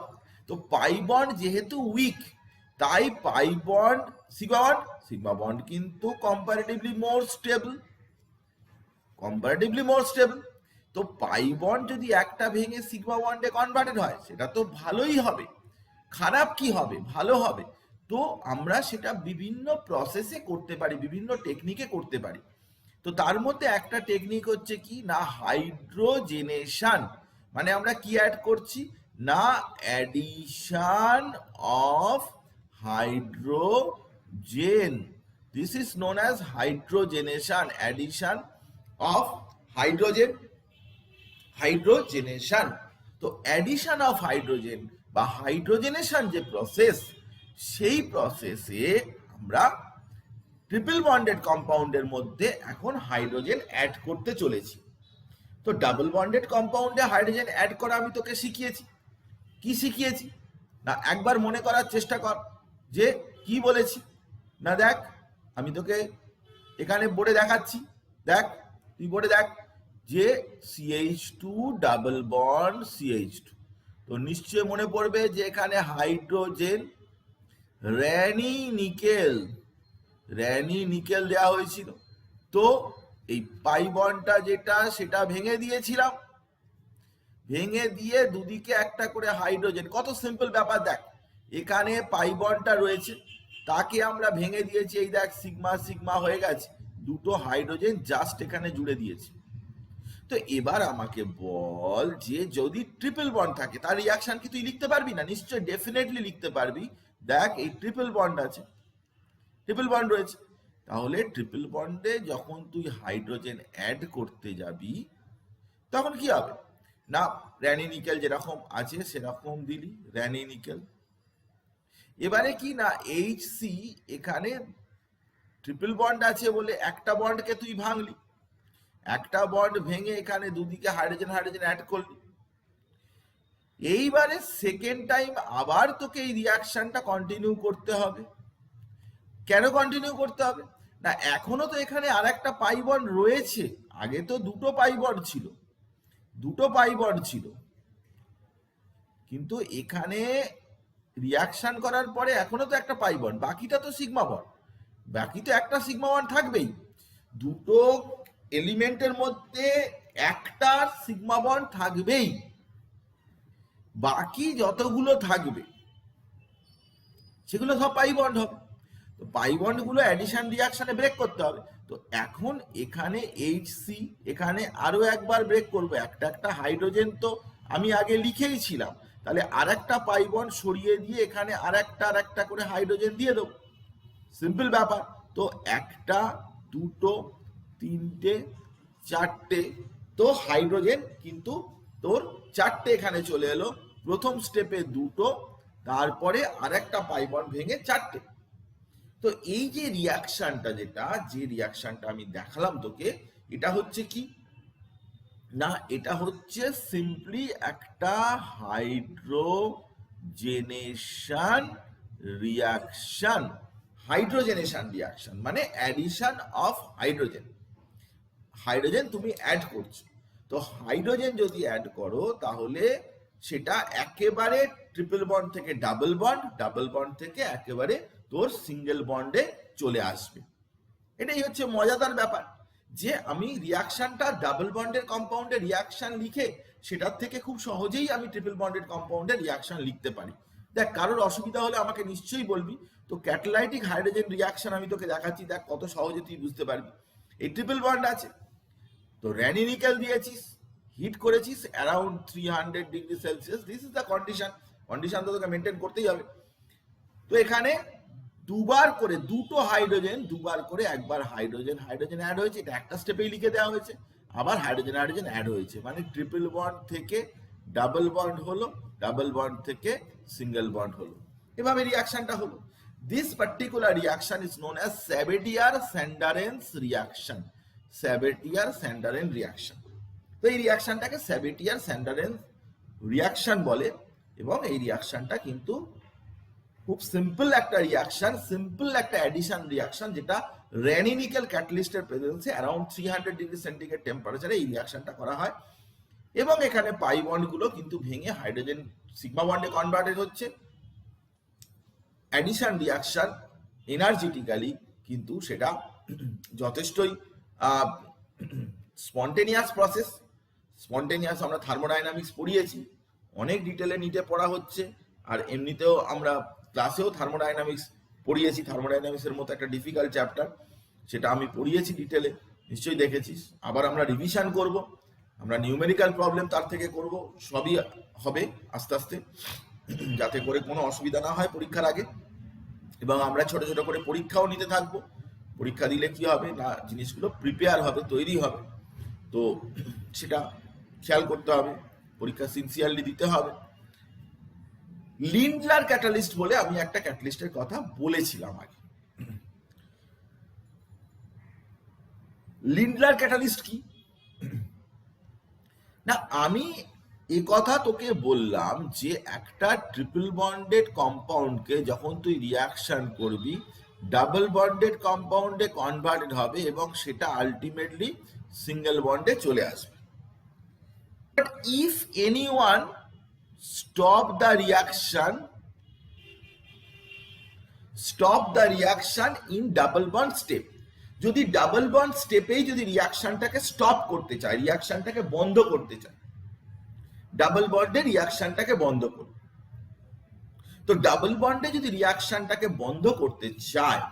তো পাই বন্ড যেহেতু উইক, তাই pi bond sigma bond, sigma bond কিন্তু comparatively more stable, comparatively more stable. তো পাই বন্ড যদি একটা ভেঙে সিগমা বন্ডে কনভার্টেড হয় সেটা তো ভালোই হবে, খারাপ কি হবে, ভালো হবে। তো আমরা সেটা বিভিন্ন প্রসেসে করতে পারি, বিভিন্ন টেকনিকে করতে পারি। তো তার মধ্যে একটা টেকনিক হচ্ছে কি না হাইড্রোজেনেশন, মানে আমরা কি অ্যাড করছি না addition of hydrogen, this is known as hydrogenation, addition of hydrogen, hydrogenation. তো অ্যাডিশন অফ হাইড্রোজেন বা হাইড্রোজেনেশন যে প্রসেস, সেই প্রসেসে আমরা ট্রিপল বন্ডেড কম্পাউন্ডের মধ্যে এখন হাইড্রোজেন অ্যাড করতে চলেছি। তো ডাবল বন্ডেড কম্পাউন্ডে হাইড্রোজেন অ্যাড করা আমি তোকে শিখিয়েছি। কি শিখিয়েছি না একবার মনে করার চেষ্টা কর যে কি বলেছি। না দেখ আমি তোকে এখানে বোর্ডে দেখাচ্ছি, দেখ তুই বোর্ডে দেখ যে CH2 ডাবল বন্ড CH2, তো নিশ্চয় মনে পড়বে যে এখানে hydrogen Raney nickel, Raney nickel দেওয়া হয়েছিল। তো এই পাই বন্ডটা যেটা সেটা ভেঙে দিয়েছিলাম, ভেঙে দিয়ে দুদিকে একটা করে হাইড্রোজেন, কত সিম্পল ব্যাপার। দেখ এখানে পাই বন্ডটা রয়েছে, তাকে আমরা ভেঙে দিয়েছি, এই দেখ সিগমা সিগমা হয়ে গেছে, দুটো হাইড্রোজেন জাস্ট এখানে জুড়ে দিয়েছি। তো এবার আমাকে বল যে যদি ট্রিপল বন্ড থাকে তার রিয়াকশন কি তুই লিখতে পারবি না? নিশ্চয় ডেফিনেটলি লিখতে পারবি। দেখ এই ট্রিপল বন্ড আছে, ট্রিপল বন্ড রয়েছে, তাহলে ট্রিপল বন্ডে যখন তুই হাইড্রোজেন অ্যাড করতে যাবি তখন কি হবে না র্যানি নিকেল যেরকম আছে সেরকম দিলি র্যানি নিকেল। এবারে কি না HC এখানে ট্রিপল বন্ড আছে বলে একটা বন্ডকে তুই ভাঙলি, একটা বন্ড ভেঙে এখানে দুদিকে হাইড্রোজেন হাইড্রোজেন অ্যাড করলি। এইবারে সেকেন্ড টাইম আবার তোকে এই রিয়াকশনটা কন্টিনিউ করতে হবে। কেন কন্টিনিউ করতে হবে না এখনো তো এখানে আর একটা পাই বন্ড রয়েছে, আগে তো দুটো পাই বন্ড ছিল, দুটো পাই বন্ড ছিল, কিন্তু এখানে রিয়াকশন করার পরে এখনো তো একটা পাই বন্ড, বাকিটা তো সিগমা বন্ড, বাকি তো একটা সিগমা বন্ড থাকবেই। দুটো এলিমেন্টের মধ্যে একটা সিগমা বন্ড থাকবেই, বাকি যতগুলো থাকবে সেগুলো সব পাই বন্ড হবে। তো পাই বন্ড গুলো অ্যাডিশন রিয়াকশনে ব্রেক করতে হবে। তো এখন এখানে HC এখানে আরো একবার ব্রেক করবো, একটা একটা হাইড্রোজেন তো আমি আগে লিখেই ছিলাম, তাহলে আর একটা পাই বন্ড সরিয়ে দিয়ে এখানে আর একটা করে হাইড্রোজেন দিয়ে দেবো, সিম্পল ব্যাপার। তো একটা দুটো তিনটে চারটে, তো হাইড্রোজেন কিন্তু তোর চারটে এখানে চলে এলো, প্রথম স্টেপে দুটো, তারপরে আর একটা পাই বন্ড ভেঙে চারটে। তো এই যে রিয়াকশনটা যে রিয়াকশনটা আমি দেখালাম তোকে, এটা হচ্ছে কি না এটা হচ্ছে সিম্পলি একটা হাইড্রোজেনেশন রিয়াকশন, হাইড্রোজেনেশন রিয়াকশন মানে অ্যাডিশন অফ হাইড্রোজেন, হাইড্রোজেন তুমি অ্যাড করছো। তো হাইড্রোজেন যদি অ্যাড করো তাহলে সেটা একেবারে ট্রিপল বন্ড থেকে ডাবল বন্ড, ডাবল বন্ড থেকে একেবারে তোর সিঙ্গেল বন্ডে চলে আসবে। এটাই হচ্ছে মজাদার ব্যাপার, যে আমি রিয়াকশনটা ডাবল বন্ডের কম্পাউন্ডে রিয়াকশন লিখে সেটার থেকে খুব সহজেই আমি ট্রিপল বন্ডেড কম্পাউন্ডে রিয়াকশন লিখতে পারি। দেখ, কারোর অসুবিধা হলে আমাকে নিশ্চয়ই বলবি। তো ক্যাটালাইটিক হাইড্রোজেন রিয়াকশন আমি তোকে দেখাচ্ছি, দেখ কত সহজে তুই বুঝতে পারবি। এই ট্রিপল বন্ড আছে, তো র্যানিনিকেল দিয়েছিস, হিট করেছিস around 300 degree Celsius, this is the condition. Condition তো তোকে মেনটেন করতেই হবে। তো এখানে দুবার করে দুটো হাইড্রোজেন, দুবার করে একবার হাইড্রোজেন হাইড্রোজেন অ্যাড হয়েছে, এটা একটা স্টেপেই লিখে দেওয়া হয়েছে। আবার হাইড্রোজেন হাইড্রোজেন অ্যাড হয়েছে, মানে ট্রিপল বন্ড থেকে ডাবল বন্ড হলো, ডাবল বন্ড থেকে সিঙ্গেল বন্ড হলো, এভাবে রিয়াকশনটা হলো। This particular reaction is known as Sabatier Senderens reaction. Sabatier Senderens reaction. তো এই রিয়াকশনটাকে স্যাভেটিয়ার-স্যান্ডারেন রিয়াকশন বলে, এবং এই রিয়াকশনটা কিন্তু খুব সিম্পল একটা রিয়াকশন, সিম্পল একটা অ্যাডিশন রিয়াকশন, যেটা র্যানিনিকেল ক্যাটালিস্টের প্রেজেন্সে অ্যারাউন্ড 300 ডিগ্রি সেন্টিগ্রেড টেম্পারেচারে এই রিয়াকশনটা করা হয়। এবং এখানে পাই বন্ডগুলো কিন্তু ভেঙে হাইড্রোজেন সিগমা বন্ডে কনভার্টেড হচ্ছে। অ্যাডিশন রিয়াকশন এনার্জেটিক্যালি কিন্তু সেটা যথেষ্টই স্পন্টেনিয়াস প্রসেস। স্পন্টেনিয়াস আমরা থার্মোডাইনামিক্স পড়িয়েছি, অনেক ডিটেলে নিটে পড়া হচ্ছে, আর এমনিতেও আমরা ক্লাসেও থার্মোডাইনামিক্স পড়িয়েছি। থার্মোডাইনামিক্সের মতো একটা ডিফিকাল্ট চ্যাপ্টার, সেটা আমি পড়িয়েছি ডিটেলে, নিশ্চয়ই দেখেছিস। আবার আমরা রিভিশন করব, আমরা নিউমেরিক্যাল প্রবলেম তার থেকে করব, সবই হবে আস্তে আস্তে, যাতে করে কোনো অসুবিধা না হয় পরীক্ষার আগে। এবং আমরা ছোট ছোট করে পরীক্ষাও নিতে থাকবো। পরীক্ষা দিলে কি হবে না, জিনিসগুলো প্রিপেয়ার হবে, তৈরি হবে। তো সেটা খেয়াল করতে হবে, পরীক্ষা সিনসিয়ারলি দিতে হবে। লিন্ডলার ক্যাটালিস্ট বলে আমি একটা ক্যাটালিস্টের কথা বলেছিলাম আগে। লিন্ডলার ক্যাটালিস্ট কি না, আমি এ কথা তোকে বললাম যে একটা ট্রিপল বন্ডেড কম্পাউন্ডকে যখন তুই রিয়াকশন করবি, ডাবল বন্ডেড কম্পাউন্ডে কনভার্টেড হবে এবং সেটা আলটিমেটলি সিঙ্গেল বন্ডে চলে আসবে। But if anyone stop the reaction in double bond step, যদি ডাবল বন্ড স্টেপেই যদি রিয়াকশনটাকে স্টপ করতে চায়, রিয়াকশনটাকে বন্ধ করতে চায়, ডাবল বন্ডে রিয়াকশনটাকে বন্ধ করবে, তো ডাবল বন্ডে যদি রিয়াকশনটাকে বন্ধ করতে চায়,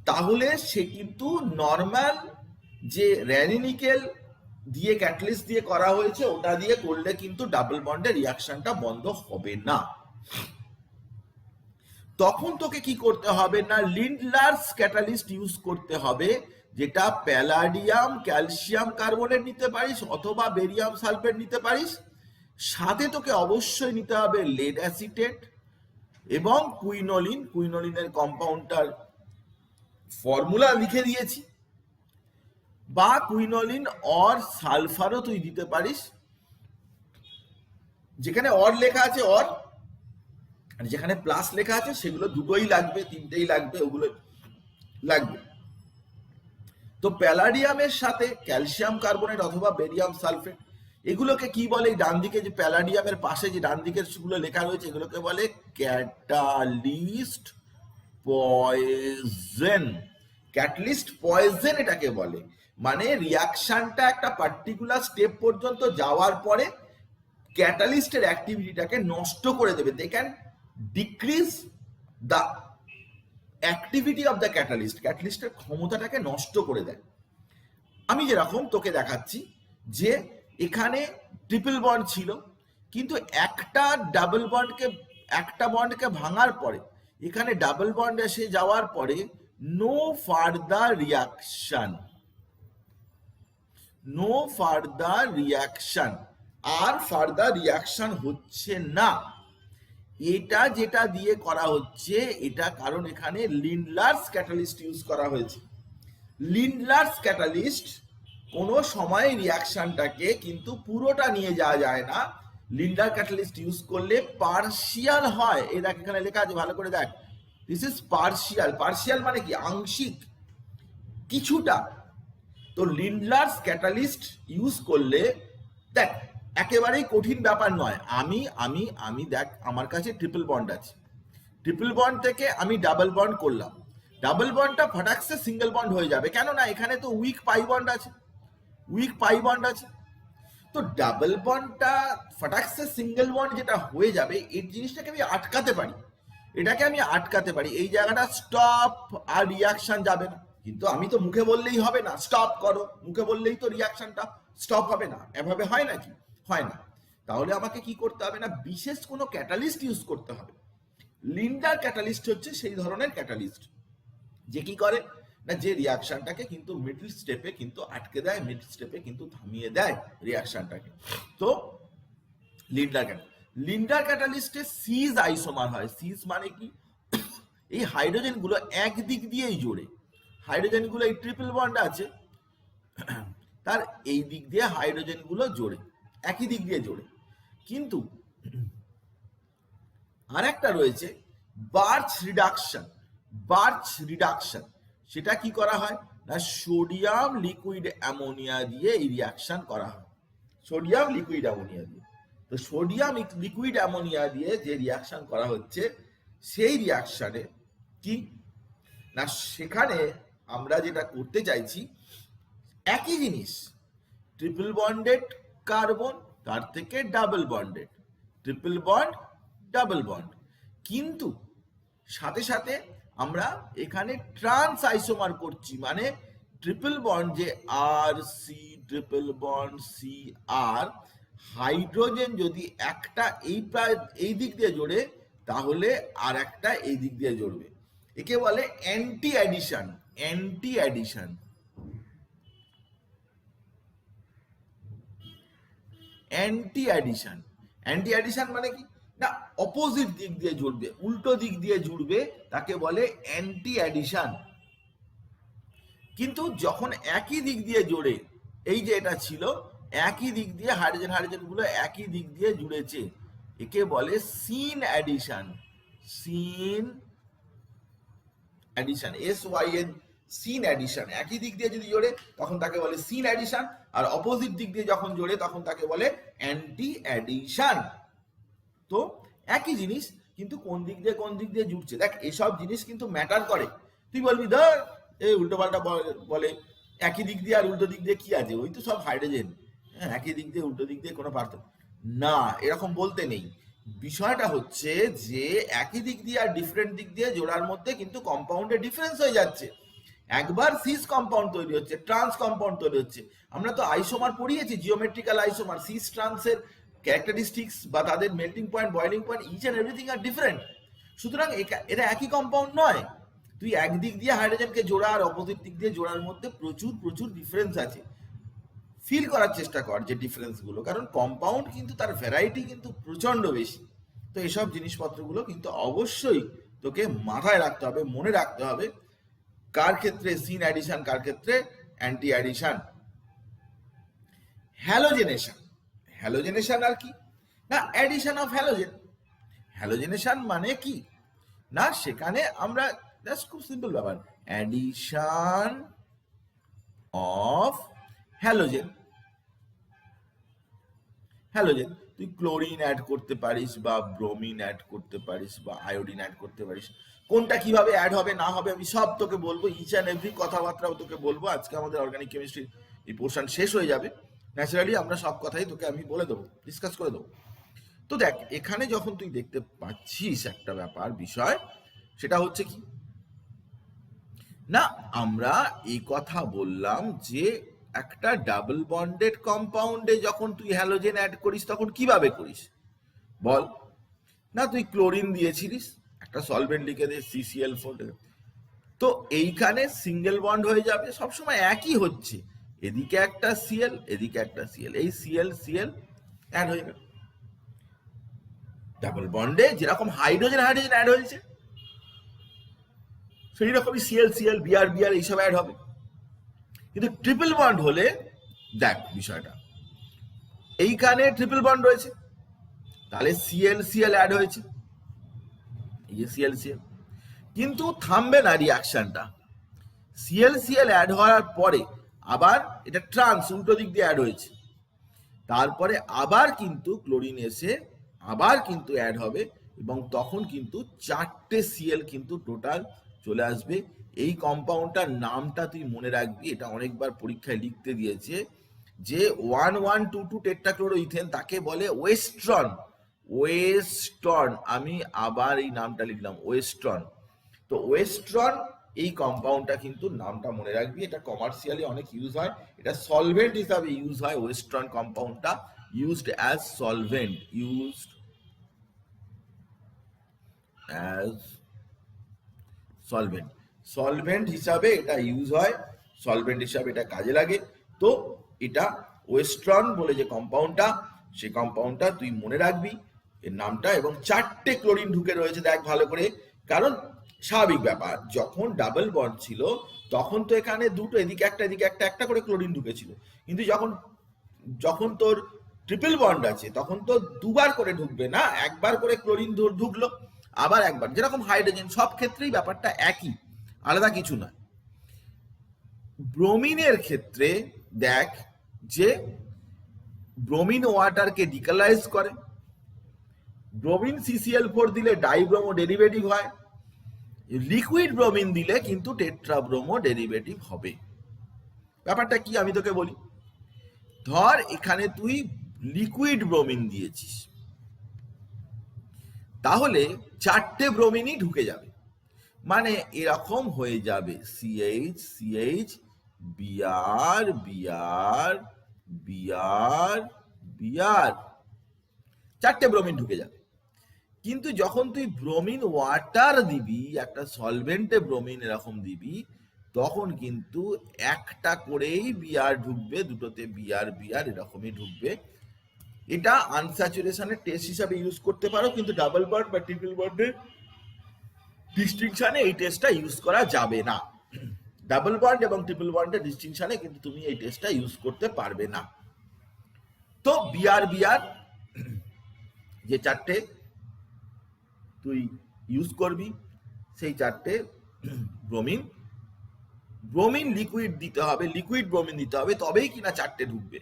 তাহলে সে কিন্তু নর্মাল যে র্যানিনিকেল দিয়ে ক্যাটালিস্ট দিয়ে করা হয়েছে ওটা দিয়ে করলে কিন্তু ডাবল বন্ডের রিয়াকশনটা বন্ধ হবে না। তখন তোকে কি করতে হবে না, লিন্ডলার্স ক্যাটালিস্ট ইউজ করতে হবে, যেটা প্যালাডিয়াম ক্যালসিয়াম কার্বনেট নিতে পারিস অথবা বেরিয়াম সালফেট নিতে পারিস। সাথে তোকে অবশ্যই নিতে হবে লেড অ্যাসিটেট এবং কুইনোলিন। কুইনোলিনের কম্পাউন্ডটার ফর্মুলা লিখে দিয়েছি, বা কুইনোলিন অর সালফারও তুই দিতে পারিস। যেখানে অর লেখা আছে অর, আর যেখানে প্লাস লেখা আছে সেগুলো দুটোই লাগবে, তিনটেই লাগবে, ওগুলো লাগবে। তো প্যালাডিয়ামের সাথে ক্যালসিয়াম কার্বনেট অথবা বেরিয়াম সালফেট, এগুলোকে কি বলে, ডান দিকে যে প্যালাডিয়ামের পাশে যে ডান দিকের গুলো লেখা রয়েছে এগুলোকে বলে ক্যাটালিস্ট পয়জন। ক্যাটালিস্ট পয়জন এটাকে বলে, মানে রিয়াকশনটা একটা পার্টিকুলার স্টেপ পর্যন্ত যাওয়ার পরে ক্যাটালিস্টের অ্যাক্টিভিটিটাকে নষ্ট করে দেবে। They can decrease the activity of the catalyst, ক্যাটালিস্টের ক্ষমতাটাকে নষ্ট করে দেয়। আমি যেরকম তোকে দেখাচ্ছি যে এখানে ট্রিপল বন্ড ছিল, কিন্তু একটা ডাবল বন্ডকে, একটা বন্ডকে ভাঙার পরে এখানে ডাবল বন্ড এসে যাওয়ার পরে no further reaction, no further reaction, আর ফার্দার রিয়াকশন হচ্ছে না। এটা যেটা দিয়ে করা হচ্ছে এটা কারণ এখানে লিন্ডলার্স ক্যাটালিস্ট ইউজ করা হয়েছে। লিন্ডলার্স ক্যাটালিস্ট কোনো সময় রিয়াকশনটাকে কিন্তু পুরোটা নিয়ে যাওয়া যায় না। লিন্ডলার ক্যাটালিস্ট ইউজ করলে পার্শিয়াল হয়। এই দেখ এখানে লেখা আছে, ভালো করে দেখ, দিস ইজ পার্শিয়াল। পার্শিয়াল মানে কি, আংশিক, কিছুটা। তো লিন্ডলার্স ক্যাটালিস্ট ইউজ করলে, দেখ একেবারেই কঠিন ব্যাপার নয়। আমি দেখ আমার কাছে ট্রিপল বন্ড আছে, ট্রিপল বন্ড থেকে আমি ডাবল বন্ড করলাম, ডাবল বন্ডটা ফটাকসে সিঙ্গেল বন্ড হয়ে যাবে, কেননা এখানে তো উইক পাই বন্ড আছে, উইক পাই বন্ড আছে। তো ডাবল বন্ডটা ফটাকসে সিঙ্গেল বন্ড যেটা হয়ে যাবে, এই জিনিসটাকে আমি আটকাতে পারি, এটাকে আমি আটকাতে পারি। এই জায়গাটা স্টপ, আর রিয়াকশন যাবে না। কিন্তু আমি তো মুখে বললেই হবে না স্টপ করো, মুখে বললেই তো রিয়াকশনটা স্টপ হবে না, এভাবে হয় নাকি? হয় না। তাহলে আমাকে কি করতে হবে না, বিশেষ কোনো ক্যাটালিস্ট ইউজ করতে হবে। লিন্ডার ক্যাটালিস্ট হচ্ছে সেই ধরনের ক্যাটালিস্ট যে কি করে না, যে রিয়াকশনটাকে কিন্তু মিডল স্টেপে কিন্তু আটকে দেয়, মিডল স্টেপে কিন্তু থামিয়ে দেয় রিয়াকশনটাকে। তো লিন্ডার ক্যাটালিস্টে সিজ আইসোমার হয়। সিজ মানে কি, এই হাইড্রোজেন গুলো একদিক দিয়েই জোড়ে, হাইড্রোজেন গুলো এই ট্রিপল বন্ড আছে তার এই দিক দিয়ে হাইড্রোজেন গুলো জোড়ে, একই দিক দিয়ে জোড়ে। কিন্তু আর একটা রয়েছে বার্চ রিডাকশন। বার্চ রিডাকশন সেটা কি করা হয় না, সোডিয়াম লিকুইড অ্যামোনিয়া দিয়ে এই রিয়াকশন করা হয়, সোডিয়াম লিকুইড অ্যামোনিয়া দিয়ে। তো সোডিয়াম লিকুইড অ্যামোনিয়া দিয়ে যে রিয়াকশন করা হচ্ছে, সেই রিয়াকশনে কি না, সেখানে আমরা যেটা করতে চাইছি একই জিনিস, ট্রিপল বন্ডেড কার্বন তার থেকে double bonded, triple bond double bond, কিন্তু সাথে সাথে আমরা এখানে ট্রান্স আইসোমার করছি। মানে ট্রিপল বন্ড যে আর সি, ট্রিপল বন্ড সি আর, হাইড্রোজেন যদি একটা এই দিক দিয়ে জোড়ে তাহলে আর একটা এই দিক দিয়ে জড়বে, একে বলে anti addition. Anti addition, anti addition, anti addition মানে কি না, অপোজিট দিক দিয়ে জুড়বে, উল্টো দিক দিয়ে জুড়বে, তাকে বলে অ্যান্টি অ্যাডিশন। কিন্তু যখন একই দিক দিয়ে জোড়ে, এই যে এটা ছিল একই দিক দিয়ে হাইড্রোজেন হাইড্রোজেন গুলো একই দিক দিয়ে জুড়েছে, একে বলে syn addition. Syn addition, SYN, syn addition. একই দিক দিয়ে যদি জোড়ে তখন তাকে বলে সিন অ্যাডিশন, আর অপোজিট দিক দিয়ে যখন জোড়ে তখন তাকে বলে অ্যান্টি অ্যাডিশন। তো একই জিনিস কিন্তু কোন দিক দিয়ে জুড়ছে, দেখ এসব জিনিস কিন্তু ম্যাটার করে। তুই বলবি ধর এই উল্টো পাল্টা বলে, একই দিক দিয়ে আর উল্টো দিক দিয়ে কি আছে, ওই তো সব হাইড্রোজেন, হ্যাঁ একই দিক দিয়ে উল্টো দিক দিয়ে কোনো পার্থক্য না, এরকম বলতে নেই। বিষয়টা হচ্ছে যে একই দিক দিয়ে আর ডিফারেন্ট দিক দিয়ে জোড়ার মধ্যে কিন্তু কম্পাউন্ডে ডিফারেন্স হয়ে যাচ্ছে। একবার সিস কম্পাউন্ড তৈরি হচ্ছে, ট্রান্স কম্পাউন্ড তৈরি হচ্ছে। আমরা তো আইসোমার পড়িয়েছি, জিওমেট্রিক্যাল আইসোমার, সিস ট্রান্সের ক্যারেক্টারিস্টিক্স বা তাদের melting point, boiling point, each and everything are different. সুতরাং এটা একই কম্পাউন্ড নয়। তুই একদিক দিয়ে হাইড্রোজেনকে জোড়া আর অপোজিট দিক দিয়ে জোড়ার মধ্যে প্রচুর প্রচুর ডিফারেন্স আছে। ফিল করার চেষ্টা কর যে ডিফারেন্স গুলো, কারণ কম্পাউন্ড কিন্তু তার ভ্যারাইটি কিন্তু প্রচন্ড বেশি। তো এসব জিনিসপত্রগুলো কিন্তু অবশ্যই তোকে মাথায় রাখতে হবে, মনে রাখতে হবে, কার ক্ষেত্রে সিন অ্যাডিশন, কার ক্ষেত্রে অ্যান্টি অ্যাডিশন। হ্যালোজেনেশন, হ্যালোজেনেশন আর কি না, অ্যাডিশন অফ হ্যালোজেন। হ্যালোজেনেশন মানে কি না, সেখানে আমরা জাস্ট খুব সিম্পল ব্যাপার, অ্যাডিশন অফ হ্যালোজেন। হ্যালোজেন তুই ক্লোরিন অ্যাড করতে পারিস, বা ব্রোমিন অ্যাড করতে পারিস, বা আয়োডিন অ্যাড করতে পারিস। কোনটা কিভাবে অ্যাড হবে না হবে আমি সব তোকে বলবো, ইচ অ্যান্ড এভরি কথাবার্তাও তোকে বলবো। আজকে আমাদের অর্গানিক কেমিস্ট্রি এই পোর্শন শেষ হয়ে যাবে, ন্যাচারালি আমরা সব কথাই তোকে আমি বলে দেবো, ডিসকাস করে দেবো। তো দেখ এখানে যখন তুই দেখতে পাচ্ছিস একটা ব্যাপার বিষয়, সেটা হচ্ছে কি না, আমরা এই কথা বললাম যে একটা ডাবল বন্ডেড কম্পাউন্ডে যখন তুই হ্যালোজেন অ্যাড করিস তখন কিভাবে করিস বল না, তুই ক্লোরিন দিয়েছিলিস, একটা সলভেন্ট লিখে দে CCl4, তো এইখানে সিঙ্গেল বন্ড হয়ে যাবে, সবসময় একই হচ্ছে, এদিকে একটা Cl এদিকে একটা Cl, এই Cl অ্যাড হয়ে গেল। ডাবল বন্ডে যেরকম হাইড্রোজেন হাইড্রোজেন অ্যাড হয়েছে, সেই রকমই Cl Br এইসব অ্যাড হবে। কিন্তু ট্রিপল বন্ড হলে দেখ বিষয়টা, এইখানে ট্রিপল বন্ড রয়েছে, তাহলে Cl অ্যাড হয়েছে, এই যে Cl, কিন্তু থামবে না রিয়াকশনটা। Cl অ্যাড হওয়ার পরে আবার এটা ট্রান্স, উল্টো দিক দিয়ে অ্যাড হয়েছে, তারপরে আবার কিন্তু ক্লোরিন এসে আবার কিন্তু অ্যাড হবে, এবং তখন কিন্তু 4টে সিএল কিন্তু টোটাল চলে আসবে। এই কম্পাউন্ডটার নামটা তুই মনে রাখবি, এটা অনেকবার পরীক্ষায় লিখতে দিয়েছে, যে 1122 টেট্রাক্লোরোইথেন তাকে বলে ওয়েস্ট্রন। ওয়েস্ট্রন, আমি আবার এই নামটা লিখলাম ওয়েস্ট্রন। তো ওয়েস্ট্রন এই কম্পাউন্ডটা কিন্তু নামটা মনে রাখবি, এটা কমার্শিয়ালি অনেক ইউজ হয়, এটা সলভেন্ট হিসাবে ইউজ হয়। ওয়েস্ট্রন কম্পাউন্ডটা used as solvent, used as solvent, solvent হিসাবে এটা ইউজ হয়, সলভেন্ট হিসাবে এটা কাজে লাগে। তো এটা ওয়েস্ট্রন বলে যে কম্পাউন্ডটা, সেই কম্পাউন্ডটা তুই মনে রাখবি এর নামটা। এবং 4টে ক্লোরিন ঢুকে রয়েছে, দেখ ভালো করে, কারণ স্বাভাবিক ব্যাপার, যখন ডাবল বন্ড ছিল তখন তো এখানে দুটো, এদিকে একটা এদিকে একটা, একটা করে ক্লোরিন ঢুকেছিল। কিন্তু যখন যখন তোর ট্রিপল বন্ড আছে তখন তো দুবার করে ঢুকবে না, একবার করে ক্লোরিন ঢুকলো, আবার একবার, যেরকম হাইড্রোজেন, সব ক্ষেত্রেই ব্যাপারটা একই, আলাদা কিছু নয়। ব্রোমিনের ক্ষেত্রে দেখ যে ব্রোমিন ওয়াটারকে ডিকালাইজ করে, ব্রোমিন CCl4 দিলে ডাইব্রোমো ডেরিভেটিভ হয়, লিকুইড ব্রোমিন দিলে কিন্তু টেট্রাব্রোমো ডেরিভেটিভ হবে। ব্যাপারটা কি আমি তোকে বলি, ধর এখানে তুই লিকুইড ব্রোমিন দিয়েছিস, তাহলে 4টে ব্রোমিনই ঢুকে যাবে, মানে এরকম হয়ে যাবে CH CH Br Br Br Br, 4টে ব্রোমিন ঢুকে যাবে। কিন্তু যখন তুই ব্রোমিন ওয়াটার দিবি, একটা সলভেন্টে ব্রোমিন এরকম দিবি, তখন কিন্তু একটা করেই Br ঢুকবে, দুটোতে Br Br এরকমই ঢুকবে। এটা আনস্যাচুরেশনের টেস্ট হিসাবে ইউজ করতে পারো, কিন্তু ডাবল বন্ড বা ট্রিপল বন্ডের ডিস্টিংশনে এই টেস্টটা ইউজ করা যাবে না। ডাবল বন্ড এবং ট্রিপল বন্ডের ডিস্টিংশনে কিন্তু তুমি এই টেস্টটা ইউজ করতে পারবে না। তো Br Br যে 4টে তুই ইউজ করবি, সেই 4টে ব্রোমিন, ব্রোমিন লিকুইড দিতে হবে, লিকুইড ব্রোমিন দিতে হবে, তবেই কিনা 4টে ঢুকবে।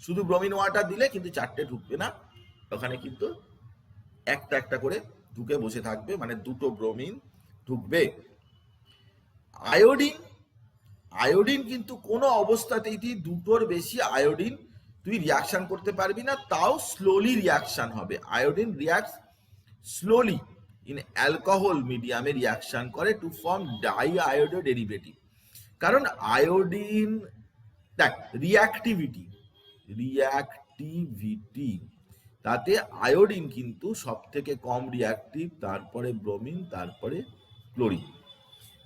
শুধু ব্রোমিন ওয়াটার দিলে কিন্তু 4টে ঢুকবে না, ওখানে কিন্তু একটা একটা করে ঢুকে বসে থাকবে, মানে দুটো ব্রোমিন ঢুকবে। আয়োডিন, আয়োডিন কিন্তু কোনো অবস্থাতেই তুই দুটোর বেশি আয়োডিন তুই রিয়াকশন করতে পারবি না, তাও স্লোলি রিয়াকশন হবে। Iodine reacts slowly in alcohol মিডিয়ামে রিয়াকশন করে to form die iodo derivative. কারণ আয়োডিন দেখ রিয়াক্টিভিটি, রিয়াক্টিভিটি তাতে আয়োডিন কিন্তু সব থেকে কম রিয়াক্টিভ, তারপরে ব্রোমিন, তারপরে ক্লোরিন।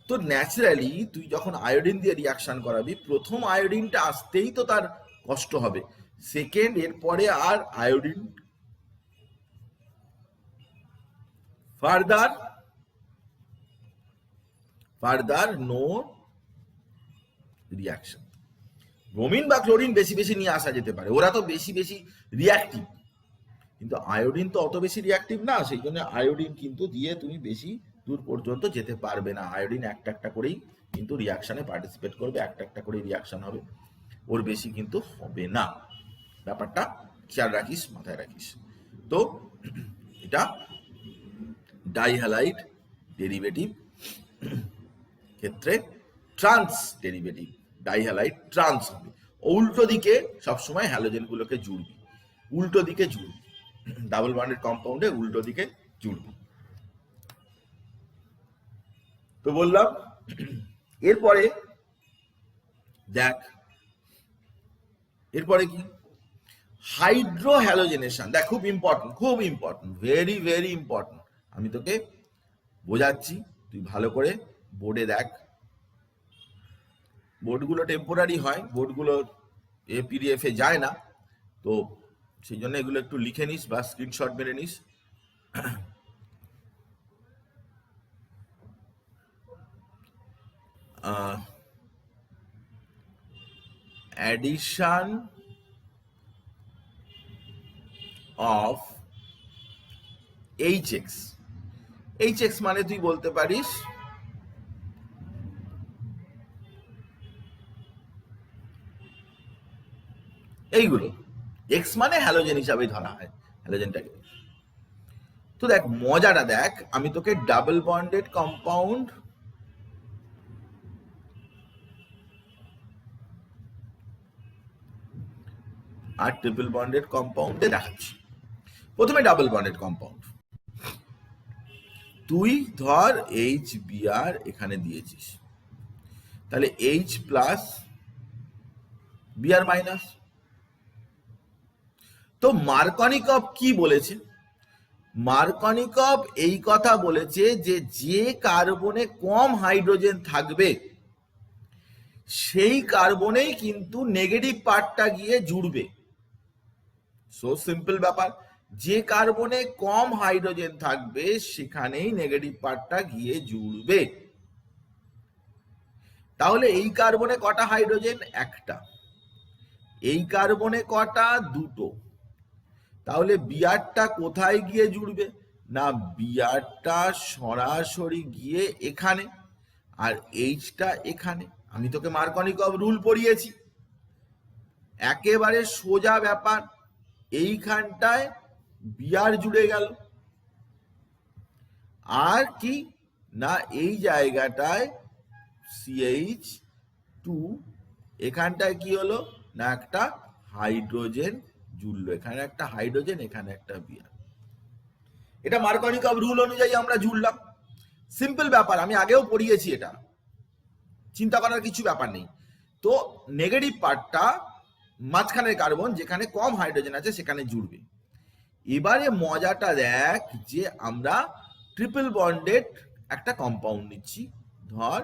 তো ন্যাচারালি তুই যখন আয়োডিন দিয়ে রিয়াকশন করাবি, প্রথম আয়োডিনটা আসতেই তো তার কষ্ট হবে, সেকেন্ড এরপরে আর iodine further no reaction. Bromine বা ক্লোরিন বেশি বেশি নিয়ে আসা যেতে পারে, ওরা তো বেশি বেশি রিয়াক্টিভ, কিন্তু আয়োডিন তো অত বেশি রিয়াক্টিভ না, সেই জন্য আয়োডিন কিন্তু দিয়ে তুমি বেশি দূর পর্যন্ত যেতে পারবে না। আয়োডিন একটা একটা করেই কিন্তু রিয়াকশনে পার্টিসিপেট করবে, একটা একটা করে রিয়াকশন হবে, ওর বেশি কিন্তু হবে না। ব্যাপারটা খেয়াল রাখিস, মাথায় রাখিস। তো এটা ডাইহ্যালাইড ডেরিভেটিভ ক্ষেত্রে ট্রান্স ডেরিভেটিভ, ডাইহ্যালাইড ট্রান্স হবে, উল্টো দিকে সবসময় হ্যালোজেন গুলোকে জুড়বি, উল্টো দিকে জুড়বি, ডাবল বন্ডেড কম্পাউন্ডে উল্টো দিকে জুড়বি। তো বললাম, এরপরে দেখ এরপরে কি, হাইড্রো হ্যালোজেনেশন। দেখ খুব ইম্পর্টেন্ট, খুব ইম্পর্টেন্ট, ভেরি ভেরি ইম্পর্টেন্ট। আমি তোকে বোঝাচ্ছি, তুই ভালো করে বোর্ডে দেখ। বোর্ডগুলো টেম্পোরারি হয়, বোর্ডগুলো PDF এ যায় না, তো সেই জন্য এগুলো একটু লিখে নিস বা স্ক্রিনশট মেরে নিস। অ্যাডিশন অফ HX, HX মানে তুই বলতে পারিস এইগুলো, X মানে হ্যালোজেন হিসাবে ধরা হয় হ্যালোজেনটাকে। তো দেখ মজাটা দেখ, আমি তোকে ডাবল বন্ডেড কম্পাউন্ড আর ট্রিপল বন্ডেড কম্পাউন্ডে দেখাচ্ছি। প্রথমে ডাবল বন্ডেড কম্পাউন্ড, তুই ধর এইচ বিআর এখানে দিয়েছিস, তাহলে এইচ প্লাস বিআর মাইনাস। তো মার্কনিকভ কি বলেছে? মার্কনিকভ এই কথা বলেছে যে যে কার্বনে কম হাইড্রোজেন থাকবে সেই কার্বনেই কিন্তু নেগেটিভ পার্টটা গিয়ে জুড়বে। সো সিম্পল ব্যাপার, যে কার্বনে কম হাইড্রোজেন থাকবে সেখানেই নেগেটিভ পার্টটা গিয়ে জুড়বে। তাহলে এই কার্বনে কটা হাইড্রোজেন? একটা। এই কার্বনে কটা? দুটো। তাহলে বিআরটা কোথায় গিয়ে জুড়বে? না, বিআরটা সরাসরি গিয়ে এখানে, আর এইচটা এখানে। আমি তোকে মার্কনিকভ রুল পড়িয়েছি, একেবারে সোজা ব্যাপার। এইখানটায় বিআর জুড়ে গেল, আর কি না এই জায়গাটায় সিএইচ টু, এখানটায় কি হলো না একটা হাইড্রোজেন জুড়লো, এখানে একটা হাইড্রোজেন, এখানে একটা বিআর। এটা মার্কনিকভ রুল অনুযায়ী আমরা জুড়লাম। সিম্পল ব্যাপার, আমি আগেও পড়িয়েছি, এটা চিন্তা করার কিছু ব্যাপার নেই। তো নেগেটিভ পার্টটা মাঝখানের কার্বন যেখানে কম হাইড্রোজেন আছে সেখানে জুড়বে। এবারে মজাটা দেখ যে আমরা ট্রিপল বন্ডেড একটা কম্পাউন্ড নিচ্ছি, ধর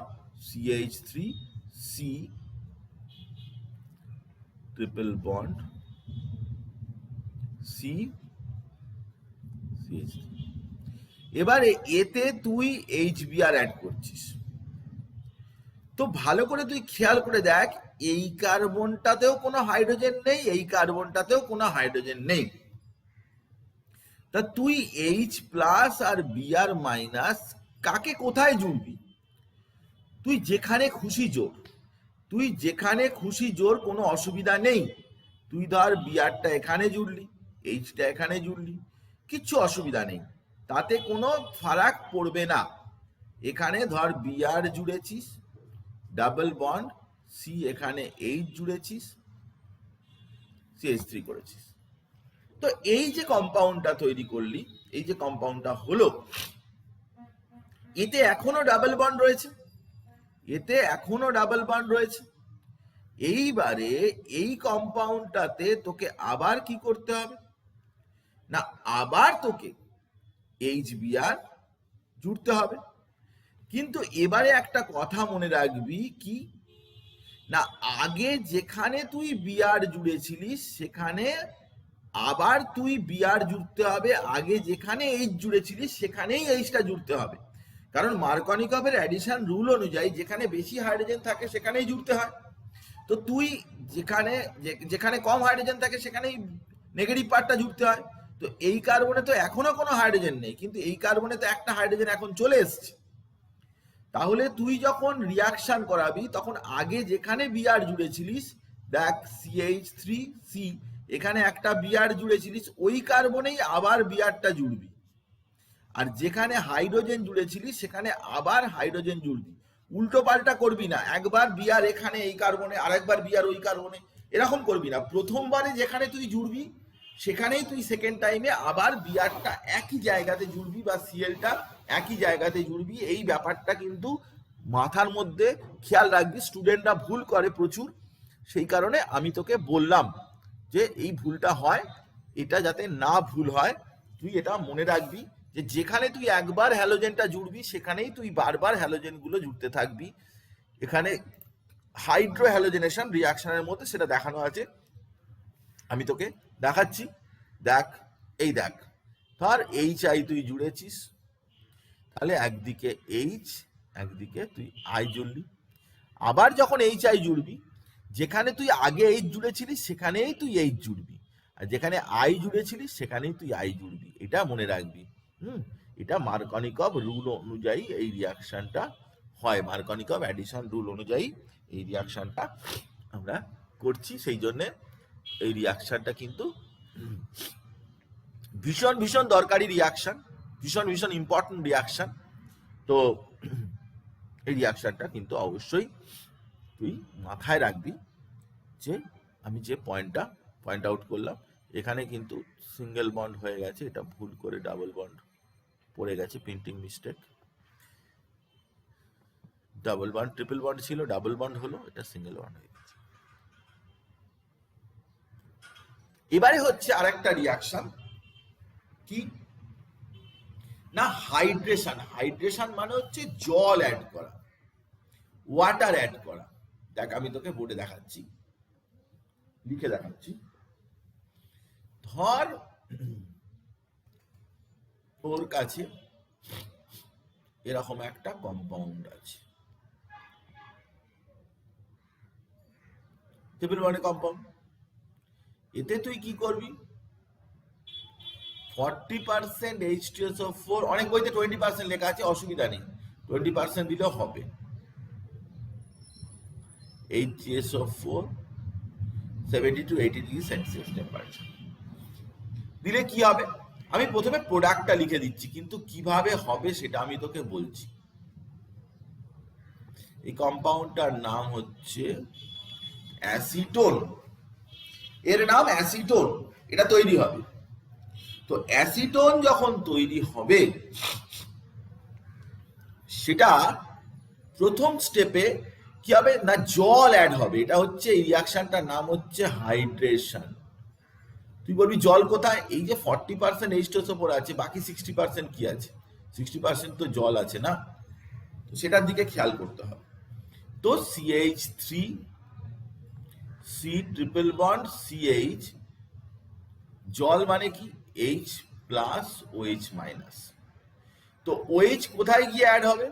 CH3C ট্রিপল বন্ড CH3। এবারে এতে তুই HBr অ্যাড করছিস। তো ভালো করে তুই খেয়াল করে দেখ, এই কার্বনটাতেও কোনো হাইড্রোজেন নেই, এই কার্বনটাতেও কোনো হাইড্রোজেন নেই। তা তুই এইচ প্লাস আর বিআর মাইনাস কাকে কোথায় জুড়বি? তুই যেখানে খুশি জোর, তুই যেখানে খুশি জোর, কোনো অসুবিধা নেই। তুই ধর বিআরটা এখানে জুড়লি, এইচটা এখানে জুড়লি, কিচ্ছু অসুবিধা নেই, তাতে কোনো ফারাক পড়বে না। এখানে ধর বিআর জুড়েছিস, ডাবল বন্ড সি, এখানে এইচ জুড়েছিস, CH3 করেছিস। তো এই যে কম্পাউন্ডটা তৈরি করলি, এই যে কম্পাউন্ডটা হলো, এতে এখনো ডাবল বন্ড রয়েছে, এতে এখনো ডাবল বন্ড রয়েছে। এইবারে এই কম্পাউন্ডটাতে তোকে আবার কি করতে হবে না, আবার তোকে HBr জুড়তে হবে। কিন্তু এবারে একটা কথা মনে রাখবি কি না, আগে যেখানে তুই বিআর জুড়েছিলিস সেখানে আবার তুই বিআর জুড়তে হবে, আগে যেখানে এইচ জুড়েছিলিস সেখানেই এইচটা জুড়তে হবে। কারণ মার্কনিকভের অ্যাডিশন রুল অনুযায়ী যেখানে বেশি হাইড্রোজেন থাকে সেখানেই জুড়তে হয়। তো তুই যেখানে যেখানে কম হাইড্রোজেন থাকে সেখানেই নেগেটিভ পার্টটা জুড়তে হয়। তো এই কার্বনে তো এখনো কোনো হাইড্রোজেন নেই, কিন্তু এই কার্বনে তো একটা হাইড্রোজেন এখন চলে এসছে। তাহলে তুই যখন রিয়াকশন করাবি তখন আগে যেখানে বিআর জুড়েছিলিস, দেখ CH3C, এখানে একটা বিআর জুড়েছিলিস, ওই কার্বনেই আবার বিআরটা জুড়বি। আর যেখানে হাইড্রোজেন জুড়েছিলিস সেখানে আবার হাইড্রোজেন জুড়বি। উল্টো পাল্টা করবি না, একবার বিআর এখানে এই কার্বনে, আরেকবার বিআর ওই কার্বনে, এরকম করবি না। প্রথমবারে যেখানে তুই জুড়বি সেখানেই তুই সেকেন্ড টাইমে আবার বিআরটা একই জায়গাতে জুড়বি, বা সিএলটা একই জায়গাতে জুড়বি। এই ব্যাপারটা কিন্তু মাথার মধ্যে খেয়াল রাখবি, স্টুডেন্টরা ভুল করে প্রচুর। সেই কারণে আমি তোকে বললাম যে এই ভুলটা হয়, এটা যাতে না ভুল হয় তুই এটা মনে রাখবি, যে যেখানে তুই একবার হ্যালোজেনটা জুড়বি সেখানেই তুই বারবার হ্যালোজেনগুলো জুড়তে থাকবি। এখানে হাইড্রো হ্যালোজেনেশন রিয়াকশনের মধ্যে সেটা দেখানো আছে, আমি তোকে দেখাচ্ছি। দেখ, এই দেখ, ধর HI তুই জুড়েছিস, তাহলে একদিকে এইচ, একদিকে তুই আই জুড়লি। আবার যখন HI জুড়বি, যেখানে তুই আগে এইচ জুড়েছিলিস সেখানেই তুই এইচ জুড়বি, আর যেখানে আই জুড়েছিলিস সেখানেই তুই আই জুড়বি। এটা মনে রাখবি। এটা মার্কনিকভ রুল অনুযায়ী এই রিয়াকশনটা হয়, মার্কনিকভ অ্যাডিশন রুল অনুযায়ী এই রিয়াকশনটা আমরা করছি। সেই জন্য এই রিয়াকশনটা কিন্তু ভীষণ ভীষণ দরকারি রিয়াকশন। ভীষণ ভীষণ ইম্পর্টেন্ট রিয়াকশন। তো এই রিয়াকশনটা কিন্তু অবশ্যই তুই মাথায় রাখবি, যে আমি যে পয়েন্ট আউট করলাম, এখানে কিন্তু সিঙ্গেল বন্ড হয়ে গেছে, এটা ভুল করে ডাবল বন্ড পড়ে গেছে, printing mistake. Double bond triple bond ছিল, ডাবল বন্ড হলো, এটা সিঙ্গেল বন্ড হয়ে গেছে। এবারে হচ্ছে আরেকটা রিয়াকশন, কি না হাইড্রেশন। হাইড্রেশন মানে হচ্ছে জল অ্যাড করা, ওয়াটার অ্যাড করা। দেখ আমি তোকে বোর্ডে দেখাচ্ছি, লিখে দেখাচ্ছি। ধর তোর কাছে এরকম একটা কম্পাউন্ড আছে, ট্রিপল বন্ড কম্পাউন্ড। এতে তুই কি করবি, 40% H2SO4, অনেক বইতে 20% লেখা আছে, অসুবিধা নেই, 20% দিলেও হবে। H2SO4 70 to 80 degree Celsius temperature দিলে কি হবে, আমি প্রথমে প্রোডাক্টটা লিখে দিচ্ছি, কিন্তু কিভাবে হবে সেটা আমি তোকে বলছি। এই কম্পাউন্ডটার নাম হচ্ছে অ্যাসিটোন, এর নাম অ্যাসিটোন, এটা তৈরি হবে। তো অ্যাসিটোন যখন তৈরি হবে, সেটা প্রথম স্টেপে কি হবে না জল অ্যাড হবে। এটা হচ্ছে এই রিয়াকশনটার নাম হচ্ছে হাইড্রেশন। তুই বলবি জল কোথায়, এই যে 40% H2SO4 আছে, বাকি 60% কি আছে, 60% তো জল আছে না, তো সেটার দিকে খেয়াল করতে হবে। তো CH3 C triple bond CH, জল মানে কি H প্লাস OH মাইনাস। তো OH কোথায় গিয়ে অ্যাড হবে,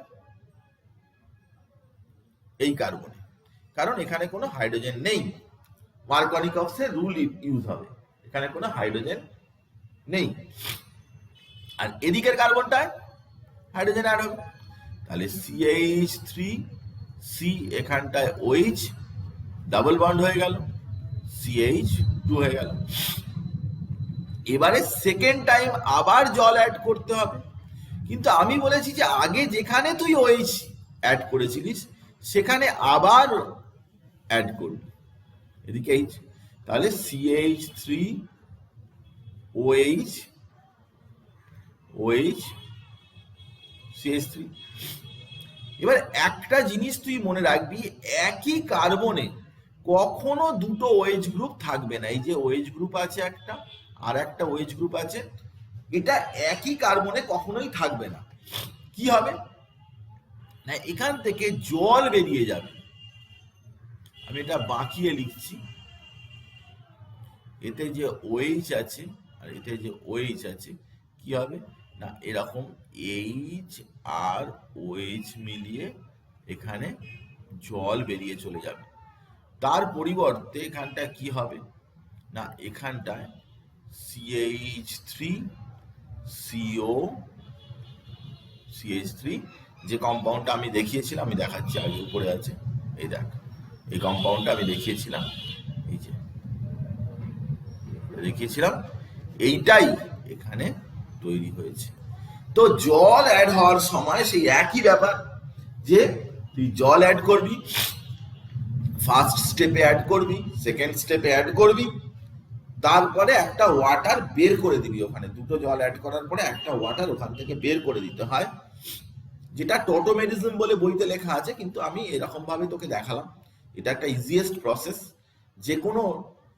এই কার্বনে, কারণ এখানে কোনো হাইড্রোজেন নেই। মার্কনিকভসের রুল ইউজ হবে, এখানে কোনো হাইড্রোজেন নেই, আর এদিকের কার্বনটায় হাইড্রোজেন অ্যাড হবে। তাহলে CH3 C, এখানটায় OH, ডাবল বন্ড হয়ে গেল, CH2 হয়ে গেল। এবারে সেকেন্ড টাইম আবার জল অ্যাড করতে হবে, কিন্তু আমি বলেছি যে আগে যেখানে তুই OH অ্যাড করেছিলিস সেখানে আবার অ্যাড করবি, এদিকে H, তাহলে CH3 OH OH CH3। এবার একটা জিনিস তুই মনে রাখবি, একই কার্বনে কখনো দুটো OH গ্রুপ থাকবে না। এই যে OH গ্রুপ আছে একটা, আর একটা OH গ্রুপ আছে, এটা একই কার্বনে কখনোই থাকবে না। কি হবে না, এখান থেকে জল বেরিয়ে যাবে। আমি এটা বাঁকিয়ে লিখছি, এতে যে OH আছে আর এতে যে OH আছে, কি হবে না এরকম H আর OH মিলিয়ে এখানে জল বেরিয়ে চলে যাবে। তার পরিবর্তে এখানটায় কি হবে না, এখানটায় CH3 CO CH3, যে কম্পাউন্ডটা আমি দেখিয়েছিলাম, আমি দেখাচ্ছি, আগে উপরে আছে, এই দেখ, এই কম্পাউন্ডটা আমি দেখিয়েছিলাম, এই যে দেখিয়েছিলাম, এইটাই এখানে তৈরি হয়েছে। তো জল অ্যাড হওয়ার সময় সেই একই ব্যাপার, যে তুই জল অ্যাড করবি, ফার্স্ট স্টেপে অ্যাড করবি, সেকেন্ড স্টেপে অ্যাড করবি, তারপরে একটা ওয়াটার বের করে দিবি। ওখানে দুটো জল অ্যাড করার পরে একটা ওয়াটার ওখান থেকে বের করে দিতে হয়, যেটা টোটোমেরিজম বলে বইতে লেখা আছে, কিন্তু আমি এরকম ভাবে তোকে দেখালাম। এটা একটা ইজিয়েস্ট প্রসেস, যে কোনো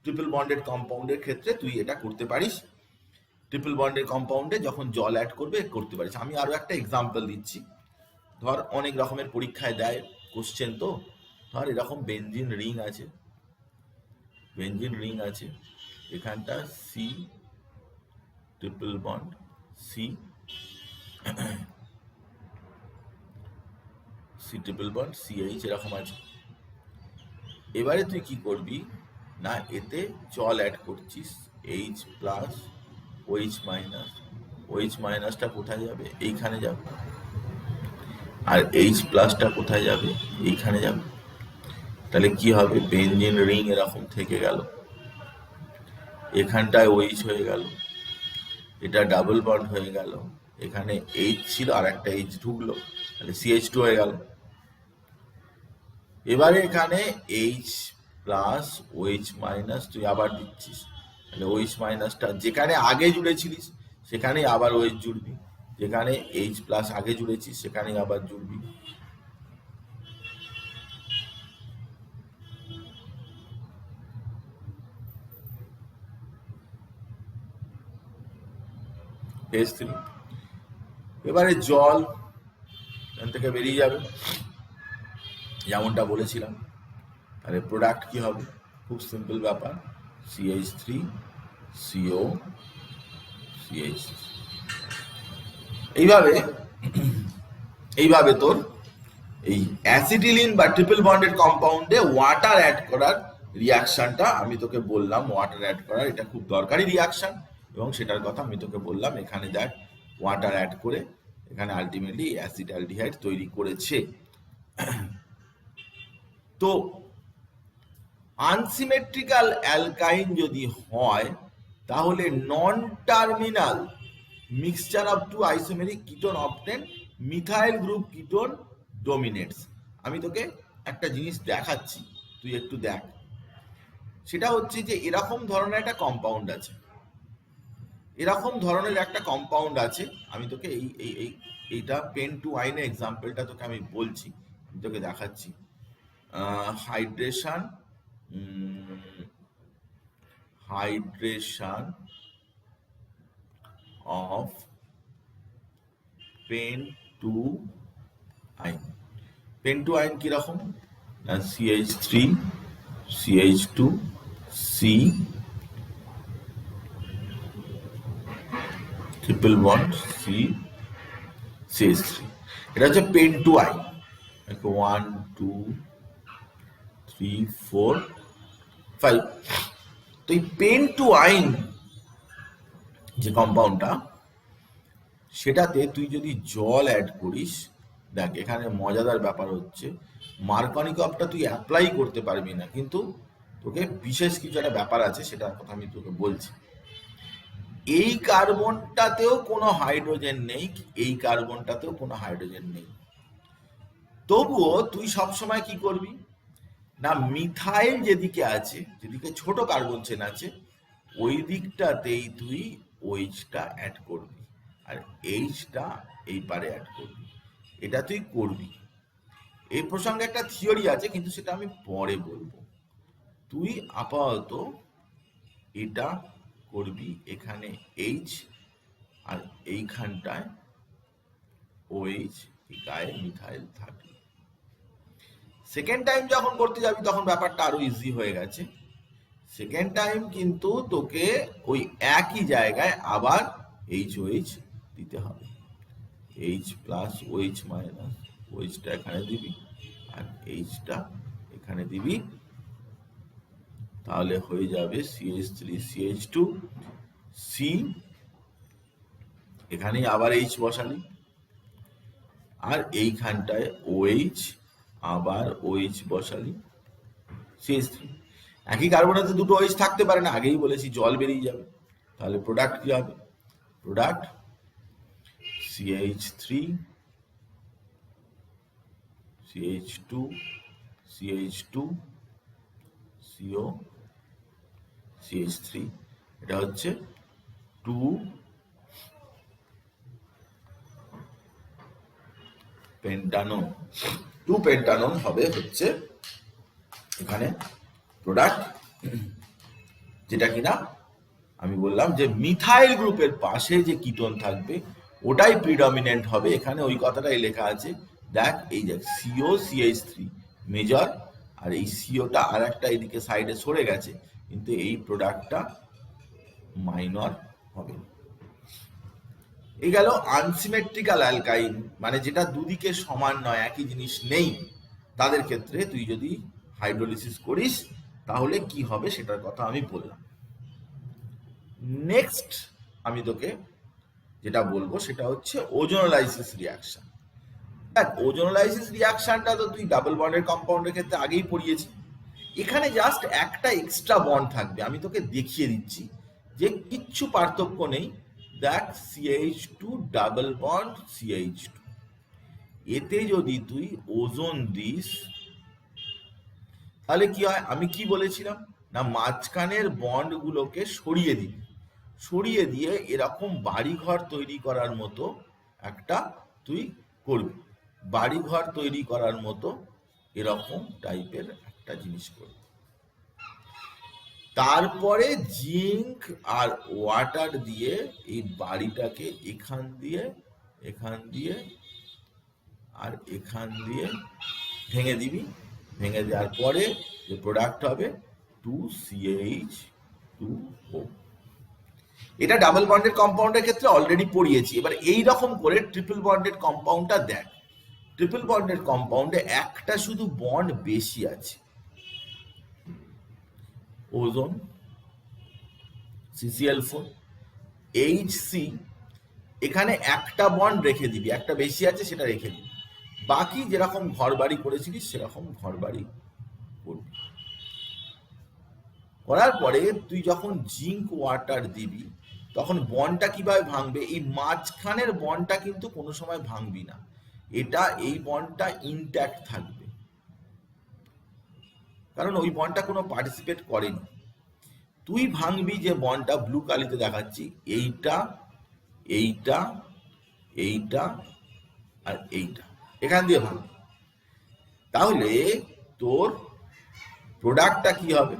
ট্রিপল বন্ডেড কম্পাউন্ডের ক্ষেত্রে তুই এটা করতে পারিস। ট্রিপল বন্ডের কম্পাউন্ডে যখন জল অ্যাড করতে পারিস। আমি আরো একটা এক্সাম্পল দিচ্ছি। ধর অনেক রকমের পরীক্ষায় দেয় কোশ্চেন, তো ধর এরকম বেনজিন রিং আছে, বেনজিন রিং আছে, এখানটা C triple bond C triple bond CH এরকম আছে। এবারে তুই কি করবি না, এতে জল অ্যাড করছিস, H plus OH minus, OH মাইনাসটা কোথায় যাবে, এইখানে যাবে, আর H প্লাসটা কোথায় যাবে, এইখানে যাবে। তাহলে কি হবে, বেনজিন রিং এরকম থেকে গেল, এখানটায় OH হয়ে গেল, এটা ডাবল বন্ড হয়ে গেল, এখানে এইচ ছিল আর একটা এইচ ঢুকলো, তাহলে CH2 হয়ে গেল। এবারে এখানে এইচ প্লাস OH মাইনাস তুই আবার দিচ্ছিস, তাহলে OH মাইনাসটা যেখানে আগে জুড়েছিলিস সেখানেই আবার OH জুড়বি, যেখানে এইচ প্লাস আগে জুড়েছিস সেখানেই আবার জুড়বি। H3, এবারে জল এখান থেকে বেরিয়ে যাবে যেমনটা বলেছিলাম। তাহলে প্রোডাক্ট কি হবে? খুব সিম্পল ব্যাপার, CH3 CO CH3। এইভাবে তোর এই অ্যাসিটিলিন বা ট্রিপল বন্ডেড কম্পাউন্ডে ওয়াটার অ্যাড করার রিয়াকশনটা আমি তোকে বললাম, ওয়াটার অ্যাড করার এটা খুব দরকারি রিয়াকশন, এবং সেটার কথা আমি তোকে বললাম। এখানে দেখ ওয়াটার অ্যাড করে এখানে আলটিমেটলি অ্যাসিটালডিহাইড তৈরি করেছে। তো আনসিমেট্রিক্যাল অ্যালকাইন যদি হয় তাহলে non terminal mixture of two isomeric ketone obtain methyl group ketone dominates. আমি তোকে একটা জিনিস দেখাচ্ছি, তুই একটু দেখ। সেটা হচ্ছে যে এরকম ধরনের একটা কম্পাউন্ড আছে, এরকম ধরনের একটা কম্পাউন্ড আছে। আমি তোকে এইটা পেন টু আইনের এক্সাম্পলটা তোকে আমি বলছি, আমি তোকে দেখাচ্ছি। হাইড্রেশন অফ পেন টু আইন। পেন টু আইন কিরকম? CH3 CH2 C triple bond C CH3, এটা হচ্ছে পেন টু আইন। 1 2 3 4 5। তো এই পেন টু আইন যে কম্পাউন্ডটা, সেটাতে তুই যদি জল অ্যাড করিস, দেখ এখানে মজাদার ব্যাপার হচ্ছে মার্কনিকফটা তুই অ্যাপ্লাই করতে পারবি না, কিন্তু তোকে বিশেষ কিছু একটা ব্যাপার আছে, সেটার কথা আমি তোকে বলছি। এই কার্বনটাতেও কোনো হাইড্রোজেন নেই, এই কার্বনটাতেও কোনো হাইড্রোজেন নেই, তবুও তুই সবসময় কি করবি না, মিথাইল যেদিকে আছে, যেদিকে ছোট কার্বন চেন আছে, ওই দিকটাতেই তুই OH-টা অ্যাড করবি আর H-টা এই পারে অ্যাড করবি। এটা তুই করবি। এই প্রসঙ্গে একটা থিওরি আছে, কিন্তু সেটা আমি পরে বলবো। তুই আপাতত এটা করবি, এখানে H আর এইখানটায় OH, গায়ে মিথাইল থাকবে। সেকেন্ড টাইম যখন করতে যাবি তখন ব্যাপারটা আরো ইজি হয়ে গেছে। সেকেন্ড টাইম কিন্তু তোকে ওই একই জায়গায় আবার HOH দিতে হবে, H প্লাস OH মাইনাস, OH-টা এখানে দিবি আর H-টা এখানে দিবি, তাহলে হয়ে যাবে CH3 CH2 C, এখানেই আবার H বসালি, আর এইখানটায় OH, আবার OH বসালি, CH3। একই কার্বনেতে দুটো OH থাকতে পারে না, আগেই বলেছি জল বেরিয়ে যাবে। তাহলে প্রোডাক্ট কি হবে? Product CH3 CH2 CH2 CO CH3, এটা হচ্ছে 2 পেন্টানোন। 2 পেন্টানোন হবে হচ্ছে এখানে প্রোডাক্ট, যেটা কিনা আমি বললাম যে মিথাইল গ্রুপের পাশে যে কিটোন থাকবে ওটাই প্রিডমিনেন্ট হবে। এখানে ওই কথাটাই লেখা আছে, দেখ এই দেখ CO CH3 মেজর, আর এই COটা আর একটা এদিকে সাইডে সরে গেছে, কিন্তু এই প্রোডাক্টটা মাইনর হবে। এই গেল আনসিমেট্রিক্যাল অ্যালকাইন, মানে যেটা দুদিকে সমান নয়, একই জিনিস নেই, তাদের ক্ষেত্রে তুই যদি হাইড্রোলিসিস করিস তাহলে কি হবে সেটার কথা আমি বললাম। নেক্সট আমি তোকে যেটা বলবো সেটা হচ্ছে ওজোনোলাইসিস রিয়াকশন। দেখ ওজোনোলাইসিস রিয়াকশনটা তো তুই ডাবল বন্ডের কম্পাউন্ডের ক্ষেত্রে আগেই পড়িয়েছি। এখানে জাস্ট একটা এক্সট্রা বন্ড থাকবে, আমি তোকে দেখিয়ে দিচ্ছি যে কিচ্ছু পার্থক্য নেই, দেখ CH2 ডাবল বন্ড CH2, এতে যদি তুই ওজোন দিস তাহলে কি হয়, আমি কি বলেছিলাম না মাঝখানের বন্ড গুলোকে সরিয়ে দিবি, সরিয়ে দিয়ে এরকম বাড়িঘর তৈরি করার মতো একটা তুই করবি, বাড়িঘর তৈরি করার মতো এরকম টাইপের একটা জিনিস করবি। তারপরে জিঙ্ক আর ওয়াটার দিয়ে এই বাড়িটাকে এখান দিয়ে আর এখান দিয়ে ভেঙে দিবি, ভেঙে দেওয়ার পরে যে প্রোডাক্ট হবে 2CH2O। এটা ডাবল বন্ডেড কম্পাউন্ডের ক্ষেত্রে অলরেডি পড়িয়েছি। এবার এই রকম করে ট্রিপল বন্ডেড কম্পাউন্ডটা দেখ, ট্রিপল বন্ডেড কম্পাউন্ডে একটা শুধু বন্ড বেশি আছে, ওজোন CCl4 HC, এখানে একটা বন্ড রেখে দিবি, একটা বেশি আছে সেটা রেখে দিবি, বাকি যেরকম ঘর বাড়ি করেছিলিস সেরকম ঘর বাড়ি করবি। করার পরে তুই যখন জিঙ্ক ওয়াটার দিবি তখন বন্ডটা কিভাবে ভাঙবে, এই মাঝখানের বন্ডটা কিন্তু কোনো সময় ভাঙবি না, এটা এই বন্ডটা ইনট্যাক্ট থাকবে, কারণ ওই বন্ডটা কোনো পার্টিসিপেট করেনি। তুই ভাঙবি যে বন্ডটা ব্লু কালিতে দেখাচ্ছি, এইটা এইটা এইটা আর এইটা, এখান দিয়ে ভাঙবি। তাহলে তোর প্রোডাক্টটা কি হবে,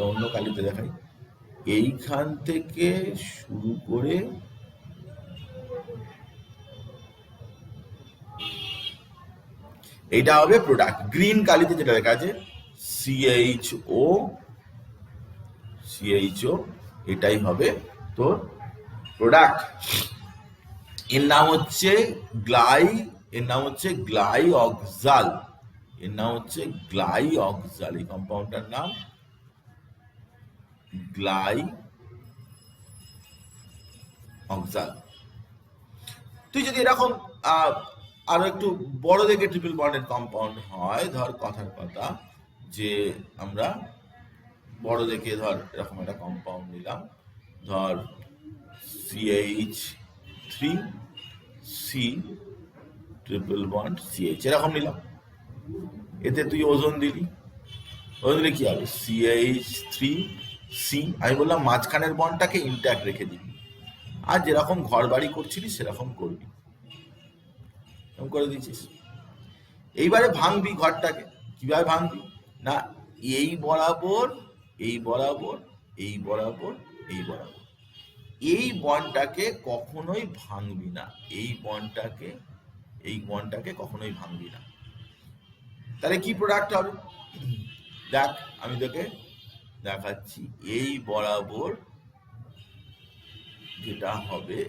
অন্য কালিতে দেখাই, এইখান থেকে শুরু করে এইটা হবে প্রোডাক্ট। গ্রিন কালিতে যেটা লেখা আছে CHO, এটাই হবে তোর প্রোডাক্ট। এর নাম হচ্ছে গ্লাইঅক্সাল, এই কম্পাউন্ডটার নাম গ্লাইঅক্সাল। তুই যদি এরকম আরো একটু বড় দেখে ট্রিপল বন্ডেড কম্পাউন্ড হয়, ধর কথার কথা যে আমরা বড় দেখে ধর এরকম একটা কম্পাউন্ড নিলাম, ধর CH3C ট্রিপল বন্ড CH এরকম নিলাম, এতে তুই ওজোন দিলি, ওজোন দিলে কি হবে CH3C, আমি বললাম মাঝখানের বন্ডটাকে ইনট্যাক্ট রেখে দিবি, আর যেরকম ঘর বাড়ি করছিলি সেরকম করবি, এরকম করে দিচ্ছিস। এইবারে ভাঙবি ঘরটাকে, কিভাবে ভাঙবি না এই বরাবর এই বরাবর এই বরাবর এই বরাবর, এই বন্ডটাকে কখনোই ভাঙবি না, এই বন্ডটাকে কখনোই ভাঙবি না। তাহলে কি প্রোডাক্ট হবে দেখ, আমি তোকে দেখাচ্ছি, এই বরাবর যেটা হবে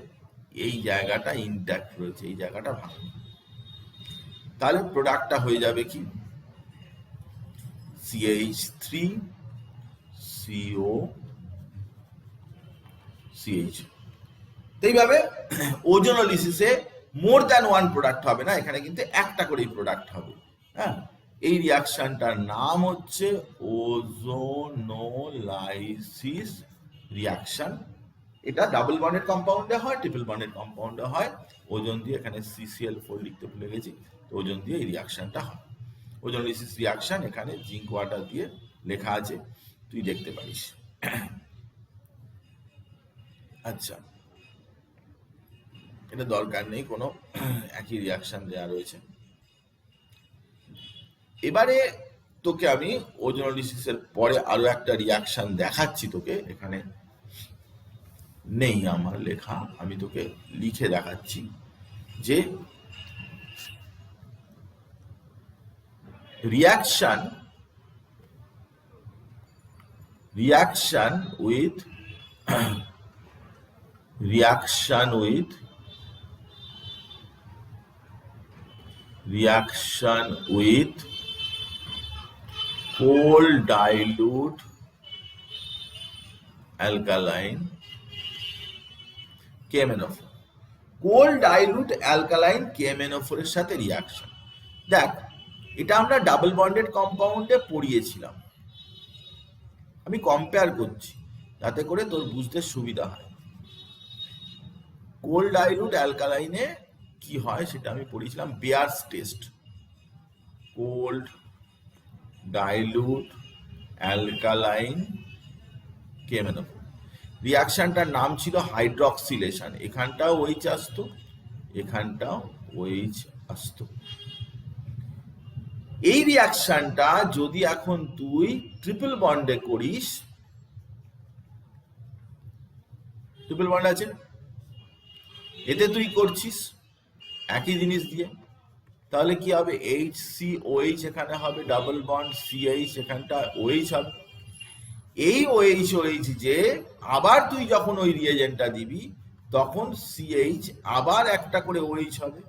এই জায়গাটা ইনট্যাক্ট রয়েছে, এই জায়গাটা ভাঙবি, তাহলে প্রোডাক্টটা হয়ে যাবে কি CH3COCH। এইভাবে ওজোনোলিসিসে মোর দ্যান ওয়ান প্রোডাক্ট হবে না, এখানে কিন্তু একটা করেই প্রোডাক্ট হবে। হ্যাঁ, এই রিয়াকশনটার নাম হচ্ছে ওজোনোলাইসিস রিয়াকশন। এটা ডাবল বন্ডেড কম্পাউন্ডে হয়, ট্রিপল বন্ডেড কম্পাউন্ডে হয়। ওজোন দিয়ে, এখানে CCl4 লিখতে ভুলে গেছি, তো ওজোন দিয়ে এই রিয়াকশনটা হয়। ওজোনোলাইসিস রিয়াকশন এখানে জিঙ্ক ওয়াটার দিয়ে লেখা আছে, তুই দেখতে পারিস। আচ্ছা, এটা দরকার নেই, কোনো একই রিয়াকশন দেওয়া রয়েছে। এবারে তোকে আমি ওজোনোলাইসিসের পরে আরো একটা রিয়াকশন দেখাচ্ছি তোকে, এখানে নেই আমার লেখা, আমি তোকে লিখে দেখাচ্ছি যে reaction with cold dilute alkaline KMnO4, cold dilute alkaline KMnO4 এর সাথে রিয়াকশন। দেখ, এটা আমরা ডাবল বন্ডেড কম্পাউন্ডে পড়িয়েছিলাম, আমি কম্পেয়ার করছি যাতে করে তোর বুঝতে সুবিধা হয়। কোল্ড ডাইলুট অ্যালকালাইনে কি হয় সেটা আমি পড়েছিলাম, Baeyer's test. Cold dilute alkaline K M N O four, রিয়াকশনটার নাম ছিল হাইড্রক্সিলেশন। এখানটাও ওইচ আসতো, এখানটাও ওইচ আসতো। এই রিয়াকশনটা যদি এখন তুই ট্রিপল বন্ডে করিস, ট্রিপল বন্ড আছে, এতে তুই করছিস একই জিনিস দিয়ে, তাহলে কি হবে, HCOH এখানে হবে ডাবল বন্ড, CH এখানটা OH হবে। এই OH যে আবার তুই যখন ওই রিয়েজেন্টটা দিবি তখন CH আবার একটা করে OH হবে।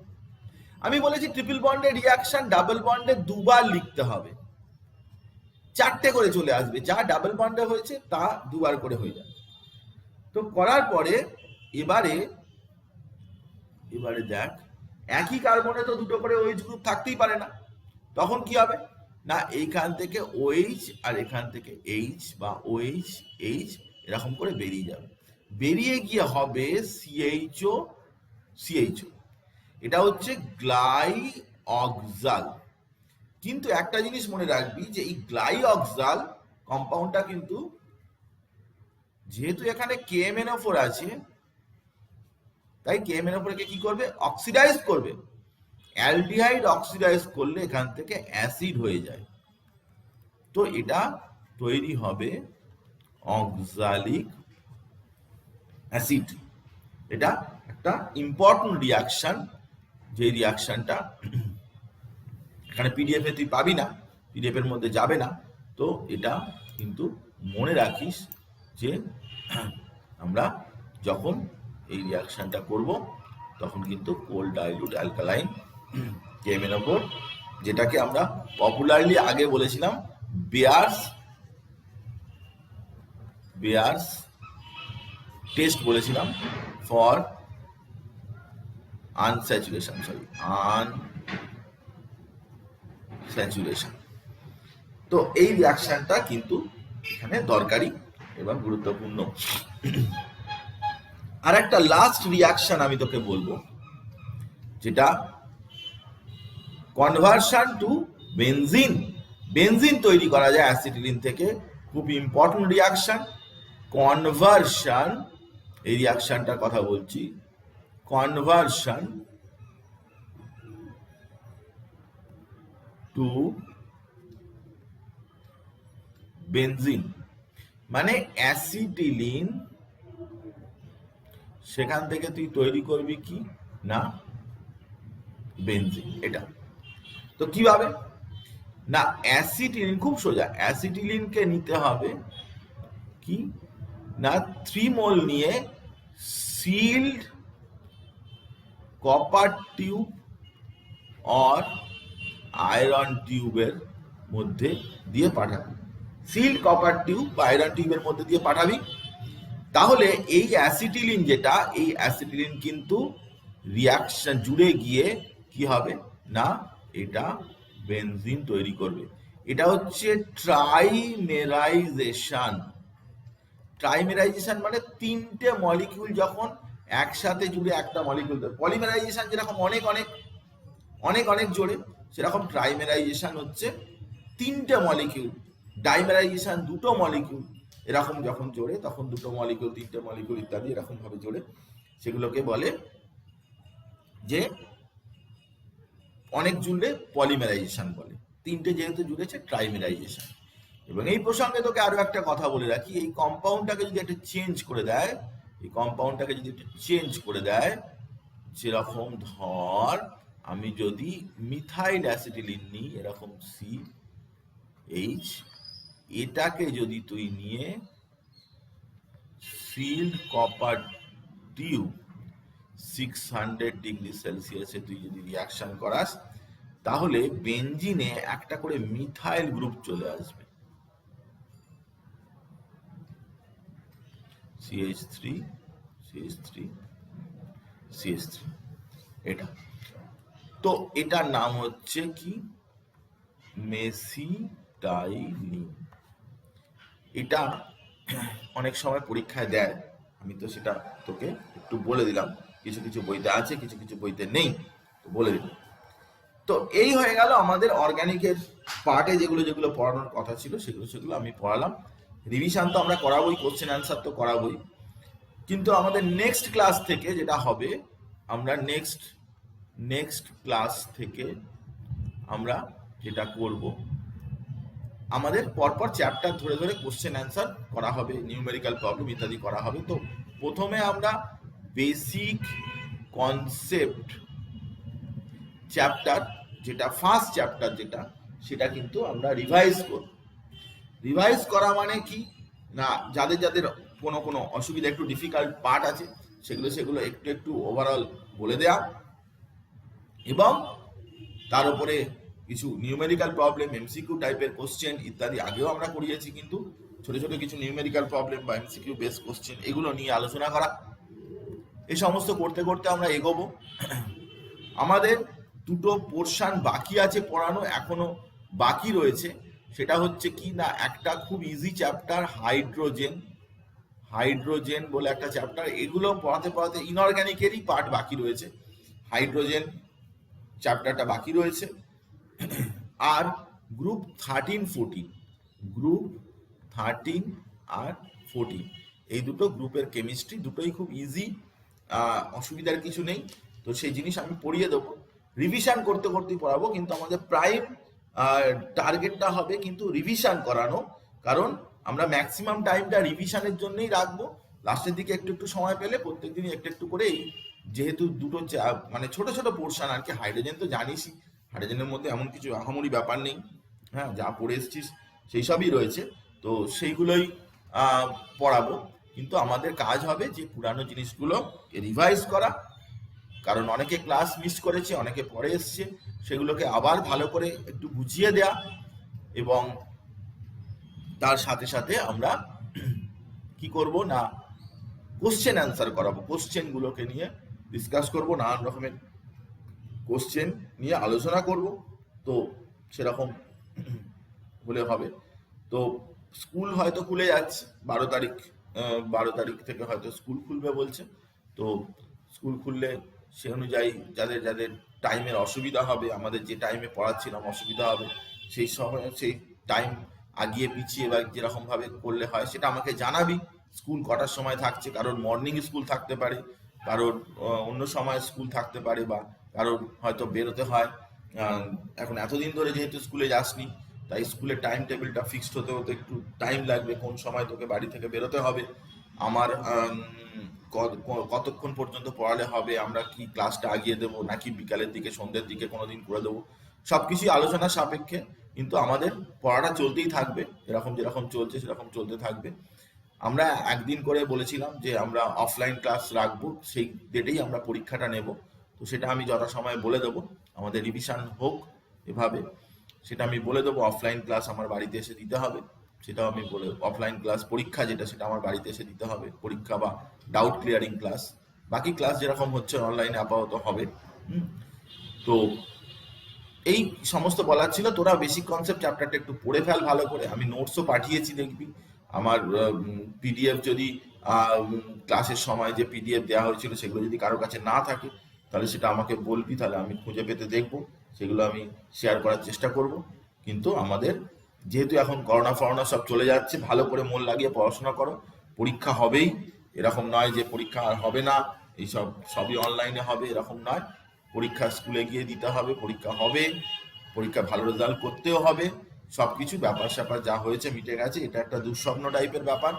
আমি বলেছি ট্রিপল বন্ডের রিয়াকশন ডাবল বন্ডে দুবার লিখতে হবে, 4টে করে চলে আসবে, যা ডাবল বন্ডে হয়েছে তা দুবার করে হয়ে যাবে। তো করার পরে এবারে দেখ, একই কার্বনে তো দুটো করে OH গ্রুপ থাকতেই পারে না, তখন কি হবে না, এইখান থেকে OH আর এখান থেকে H বা OH H এরকম করে বেরিয়ে যাবে, বেরিয়ে গিয়ে হবে CHO। এটা হচ্ছে গ্লাইঅক্সাল। কিন্তু একটা জিনিস মনে রাখবি যে এই গ্লাইঅক্সাল কম্পাউন্ডটা কিন্তু, যেহেতু এখানে KMnO4 আছে, তাই KMnO4 কে কি করবে, অক্সিডাইজ করবে। অ্যালডিহাইড অক্সিডাইজ করলে এখান থেকে অ্যাসিড হয়ে যায়, তো এটা তৈরি হবে অক্সালিক অ্যাসিড। এটা একটা ইম্পর্টেন্ট রিয়াকশন, যে রিয়াকশনটা এখানে পিডিএফ এ তুই পাবি না, পিডিএফ এর মধ্যে যাবে না। তো এটা কিন্তু মনে রাখিস যে আমরা যখন এই রিয়াকশনটা করব তখন কিন্তু কোল্ড ডাইলুট অ্যালকালাইন KMnO4, যেটাকে আমরা পপুলারলি আগে বলেছিলাম বেয়ার্স টেস্ট বলেছিলাম ফর আনস্যাচুরেশন, তো এই রিয়াকশনটা কিন্তু এখানে দরকারি এবং গুরুত্বপূর্ণ। আর একটা লাস্ট রিয়াকশন আমি তোকে বলবো, যেটা কনভার্সন টু বেনজিন। বেনজিন তৈরি করা যায় অ্যাসিটিলিন থেকে, খুব ইম্পর্টেন্ট রিয়াকশন। কনভার্সন, এই রিয়াকশনটার কথা বলছি, কনভার্সন টু বেনজিন মানে অ্যাসিটিলিন, সেখান থেকে তুই তৈরি করবি কি না বেনজিন। এটা তো কিভাবে না, অ্যাসিটিলিন খুব সোজা, অ্যাসিটিলিনকে নিতে হবে কি না 3 মোল নিয়ে সিল্ড কপার টিউব আর আয়রন টিউবের মধ্যে দিয়ে পাঠাবি, সিল্ড কপার টিউব বা আয়রন টিউবের মধ্যে দিয়ে পাঠাবি। তাহলে এই অ্যাসিটিলিন যেটা, এই অ্যাসিটিলিন কিন্তু রিয়াকশন জুড়ে গিয়ে কি হবে না, এটা বেনজিন তৈরি করবে। এটা হচ্ছে ট্রাইমেরাইজেশন। ট্রাইমেরাইজেশন মানে 3টে মলিকিউল যখন একসাথে জুড়ে একটা মলিকিউল, পলিমারাইজেশন যেরকম অনেক অনেক অনেক অনেক জোড়ে, সেরকম ট্রাইমেরাইজেশন হচ্ছে 3টে মলিকিউল। ডাইমেরাইজেশন 2টো মলিকিউল, এরকম যখন জোড়ে তখন 2টো মলিকিউল, 3টে মলিকিউল ইত্যাদি এরকম ভাবে জোড়ে, সেগুলোকে বলে যে অনেক জুড়লে পলিমারাইজেশন বলে, 3টে যেহেতু জুড়েছে ট্রাইমেরাইজেশন। এবং এই প্রসঙ্গে তোকে আরো একটা কথা বলে রাখি, এই কম্পাউন্ডটাকে যদি একটা চেঞ্জ করে দেয়, এই কম্পাউন্ডটাকে যদি একটু চেঞ্জ করে দেয়, যেরকম ধর আমি যদি মিথাইল অ্যাসিটিলিন নিই এরকম CH, এটাকে যদি তুই নিয়ে সিল্ড কপার টিউব 600 ডিগ্রি সেলসিয়াসে তুই যদি রিয়াকশন করাস, তাহলে বেনজিনে একটা করে মিথাইল গ্রুপ চলে আসবে, CH3 CH3 CH3। এটা তো এটার নাম হচ্ছে কি, মেসিটাইলিন। এটা অনেক সময় পরীক্ষায় দেয়, আমি তো সেটা তোকে একটু বলে দিলাম, কিছু কিছু বইতে আছে, কিছু কিছু বইতে নেই, তো বলে দিন। তো এই হয়ে গেল আমাদের অর্গানিকের পার্টে যেগুলো যেগুলো পড়ানোর কথা ছিল সেগুলো আমি পড়ালাম। রিভিশন তো আমরা করাবোই, কোশ্চেন অ্যান্সার তো করাবোই, কিন্তু আমাদের নেক্সট ক্লাস থেকে যেটা হবে, আমরা নেক্সট ক্লাস থেকে আমরা যেটা করব, আমাদের পরপর চ্যাপ্টার ধরে ধরে কোশ্চেন অ্যান্সার করা হবে, নিউমেরিক্যাল প্রবলেম ইত্যাদি করা হবে। তো প্রথমে আমরা বেসিক কনসেপ্ট চ্যাপ্টার, যেটা ফার্স্ট চ্যাপ্টার যেটা, সেটা কিন্তু আমরা রিভাইজ করব। রিভাইজ করা মানে কি না, যাদের যাদের কোনো অসুবিধা, একটু ডিফিকাল্ট পার্ট আছে, সেগুলো একটু ওভারঅল বলে দেয়া, এবং তার উপরে কিছু নিউমেরিক্যাল প্রবলেম, এমসিকিউ টাইপের কোশ্চেন ইত্যাদি আগেও আমরা করিয়েছি, কিন্তু ছোট ছোট কিছু নিউমেরিক্যাল প্রবলেম বা এমসিকিউ বেস কোশ্চেন এগুলো নিয়ে আলোচনা করা। এই সমস্ত করতে করতে আমরা এগোবো। আমাদের দুটো পোর্শন বাকি আছে পড়ানো, এখনো বাকি রয়েছে। সেটা হচ্ছে কি না, একটা খুব ইজি চ্যাপ্টার হাইড্রোজেন বলে একটা চ্যাপ্টার, এগুলো পড়াতে পড়াতে ইনঅর্গানিকেরই পার্ট বাকি রয়েছে, হাইড্রোজেন চ্যাপ্টারটা বাকি রয়েছে। আর গ্রুপ 13 আর 14 এই দুটো গ্রুপের কেমিস্ট্রি, দুটোই খুব ইজি, অসুবিধার কিছু নেই। তো সেই জিনিস আমি পড়িয়ে দেবো, রিভিশন করতে করতেই পড়াবো, কিন্তু আমাদের প্রাইম টার্গেটটা হবে কিন্তু রিভিশন করানো, কারণ আমরা ম্যাক্সিমাম টাইমটা রিভিশনের জন্যই রাখবো। লাস্টের দিকে একটু একটু সময় পেলে প্রত্যেকদিনই একটু একটু করে, যেহেতু দুটো মানে ছোট ছোট পোর্শন আর কি, হাইড্রোজেন তো জানিসই, হাইড্রোজেনের মধ্যে এমন কিছু আহামরি ব্যাপার নেই, হ্যাঁ, যা পড়ে এসছিস সেই সবই রয়েছে, তো সেইগুলোই পড়াবো। কিন্তু আমাদের কাজ হবে যে পুরানো জিনিসগুলো রিভাইজ করা, কারণ অনেকে ক্লাস মিস করেছে, অনেকে পরে এসছে, সেগুলোকে আবার ভালো করে একটু বুঝিয়ে দেয়া, এবং তার সাথে সাথে আমরা কি করব না, কোশ্চেন অ্যান্সার করাবো, কোশ্চেনগুলোকে নিয়ে ডিসকাস করব, নানান রকমের কোশ্চেন নিয়ে আলোচনা করব। তো সেরকম হলে হবে। তো স্কুল হয়তো খুলে যাচ্ছে 12 তারিখ থেকে হয়তো স্কুল খুলবে বলছে। তো স্কুল খুললে সে অনুযায়ী যাদের যাদের টাইমের অসুবিধা হবে, আমাদের যে টাইমে পড়াচ্ছিলাম অসুবিধা হবে, সেই সময় সেই টাইম আগিয়ে পিছিয়ে বা যেরকম ভাবে করলে হয় সেটা আমাকে জানাবি। স্কুল কটার সময় থাকছে, কারোর মর্নিং স্কুল থাকতে পারে, কারোর অন্য সময় স্কুল থাকতে পারে, বা কারোর হয়তো বেরোতে হয়। এখন এতদিন ধরে যেহেতু স্কুলে যাসনি, তাই স্কুলের টাইম টেবিলটা ফিক্সড হতে হতে একটু টাইম লাগবে, কোন সময় তোকে বাড়ি থেকে বেরোতে হবে, আমার কতক্ষণ পর্যন্ত পড়ালে হবে, আমরা কি ক্লাসটা আগিয়ে দেবো নাকি বিকালের দিকে সন্ধ্যের দিকে কোনোদিন করে দেবো, সবকিছুই আলোচনার সাপেক্ষে, কিন্তু আমাদের পড়াটা চলতেই থাকবে, যেরকম চলছে সেরকম চলতে থাকবে। আমরা একদিন করে বলেছিলাম যে আমরা অফলাইন ক্লাস রাখবো, সেই ডেটেই আমরা পরীক্ষাটা নেব। তো সেটা আমি যথাসময়ে বলে দেবো, আমাদের রিভিশন হোক এভাবে, সেটা আমি বলে দেবো। অফলাইন ক্লাস আমার বাড়িতে এসে দিতে হবে, সেটাও আমি বলে, অফলাইন ক্লাস পরীক্ষা যেটা, সেটা আমার বাড়িতে এসে দিতে হবে, পরীক্ষা বা ডাউট ক্লিয়ারিং ক্লাস। বাকি ক্লাস যেরকম হচ্ছে অনলাইনে আপাতত হবে। তো এই সমস্ত বলার ছিল। তোরা বেসিক কনসেপ্ট চ্যাপ্টারটা একটু পড়ে ফেল ভালো করে, আমি নোটসও পাঠিয়েছি, দেখবি আমার পিডিএফ যদি ক্লাসের সময় যে পিডিএফ দেওয়া হয়েছিল সেগুলো যদি কারোর কাছে না থাকে, তাহলে সেটা আমাকে বলবি, তাহলে আমি খুঁজে পেতে দেখবো, সেগুলো আমি শেয়ার করার চেষ্টা করব। কিন্তু আমাদের যেহেতু এখন করোনা সব চলে যাচ্ছে, ভালো করে মন লাগিয়ে পড়াশোনা করো, পরীক্ষা হবেই, এরকম নয় যে পরীক্ষা আর হবে না, এইসব সবই অনলাইনে হবে এরকম নয়, পরীক্ষা স্কুলে গিয়ে দিতে হবে, পরীক্ষা হবে, পরীক্ষা ভালো রেজাল্ট করতেও হবে, সবকিছু ব্যাপার স্যাপার যা হয়েছে মিটে গেছে, এটা একটা দুঃস্বপ্ন টাইপের ব্যাপার,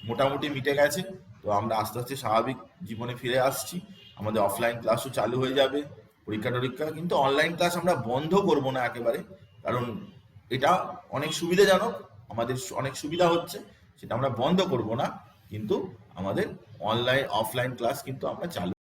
মোটামুটি মিটে গেছে। তো আমরা আস্তে আস্তে স্বাভাবিক জীবনে ফিরে আসছি, আমাদের অফলাইন ক্লাসও চালু হয়ে যাবে, পরীক্ষা, কিন্তু অনলাইন ক্লাস আমরা বন্ধ করব না একেবারে, কারণ এটা অনেক সুবিধাজনক, আমাদের অনেক সুবিধা হচ্ছে, সেটা আমরা বন্ধ করব না, কিন্তু আমাদের অফলাইন ক্লাস কিন্তু আমরা চালু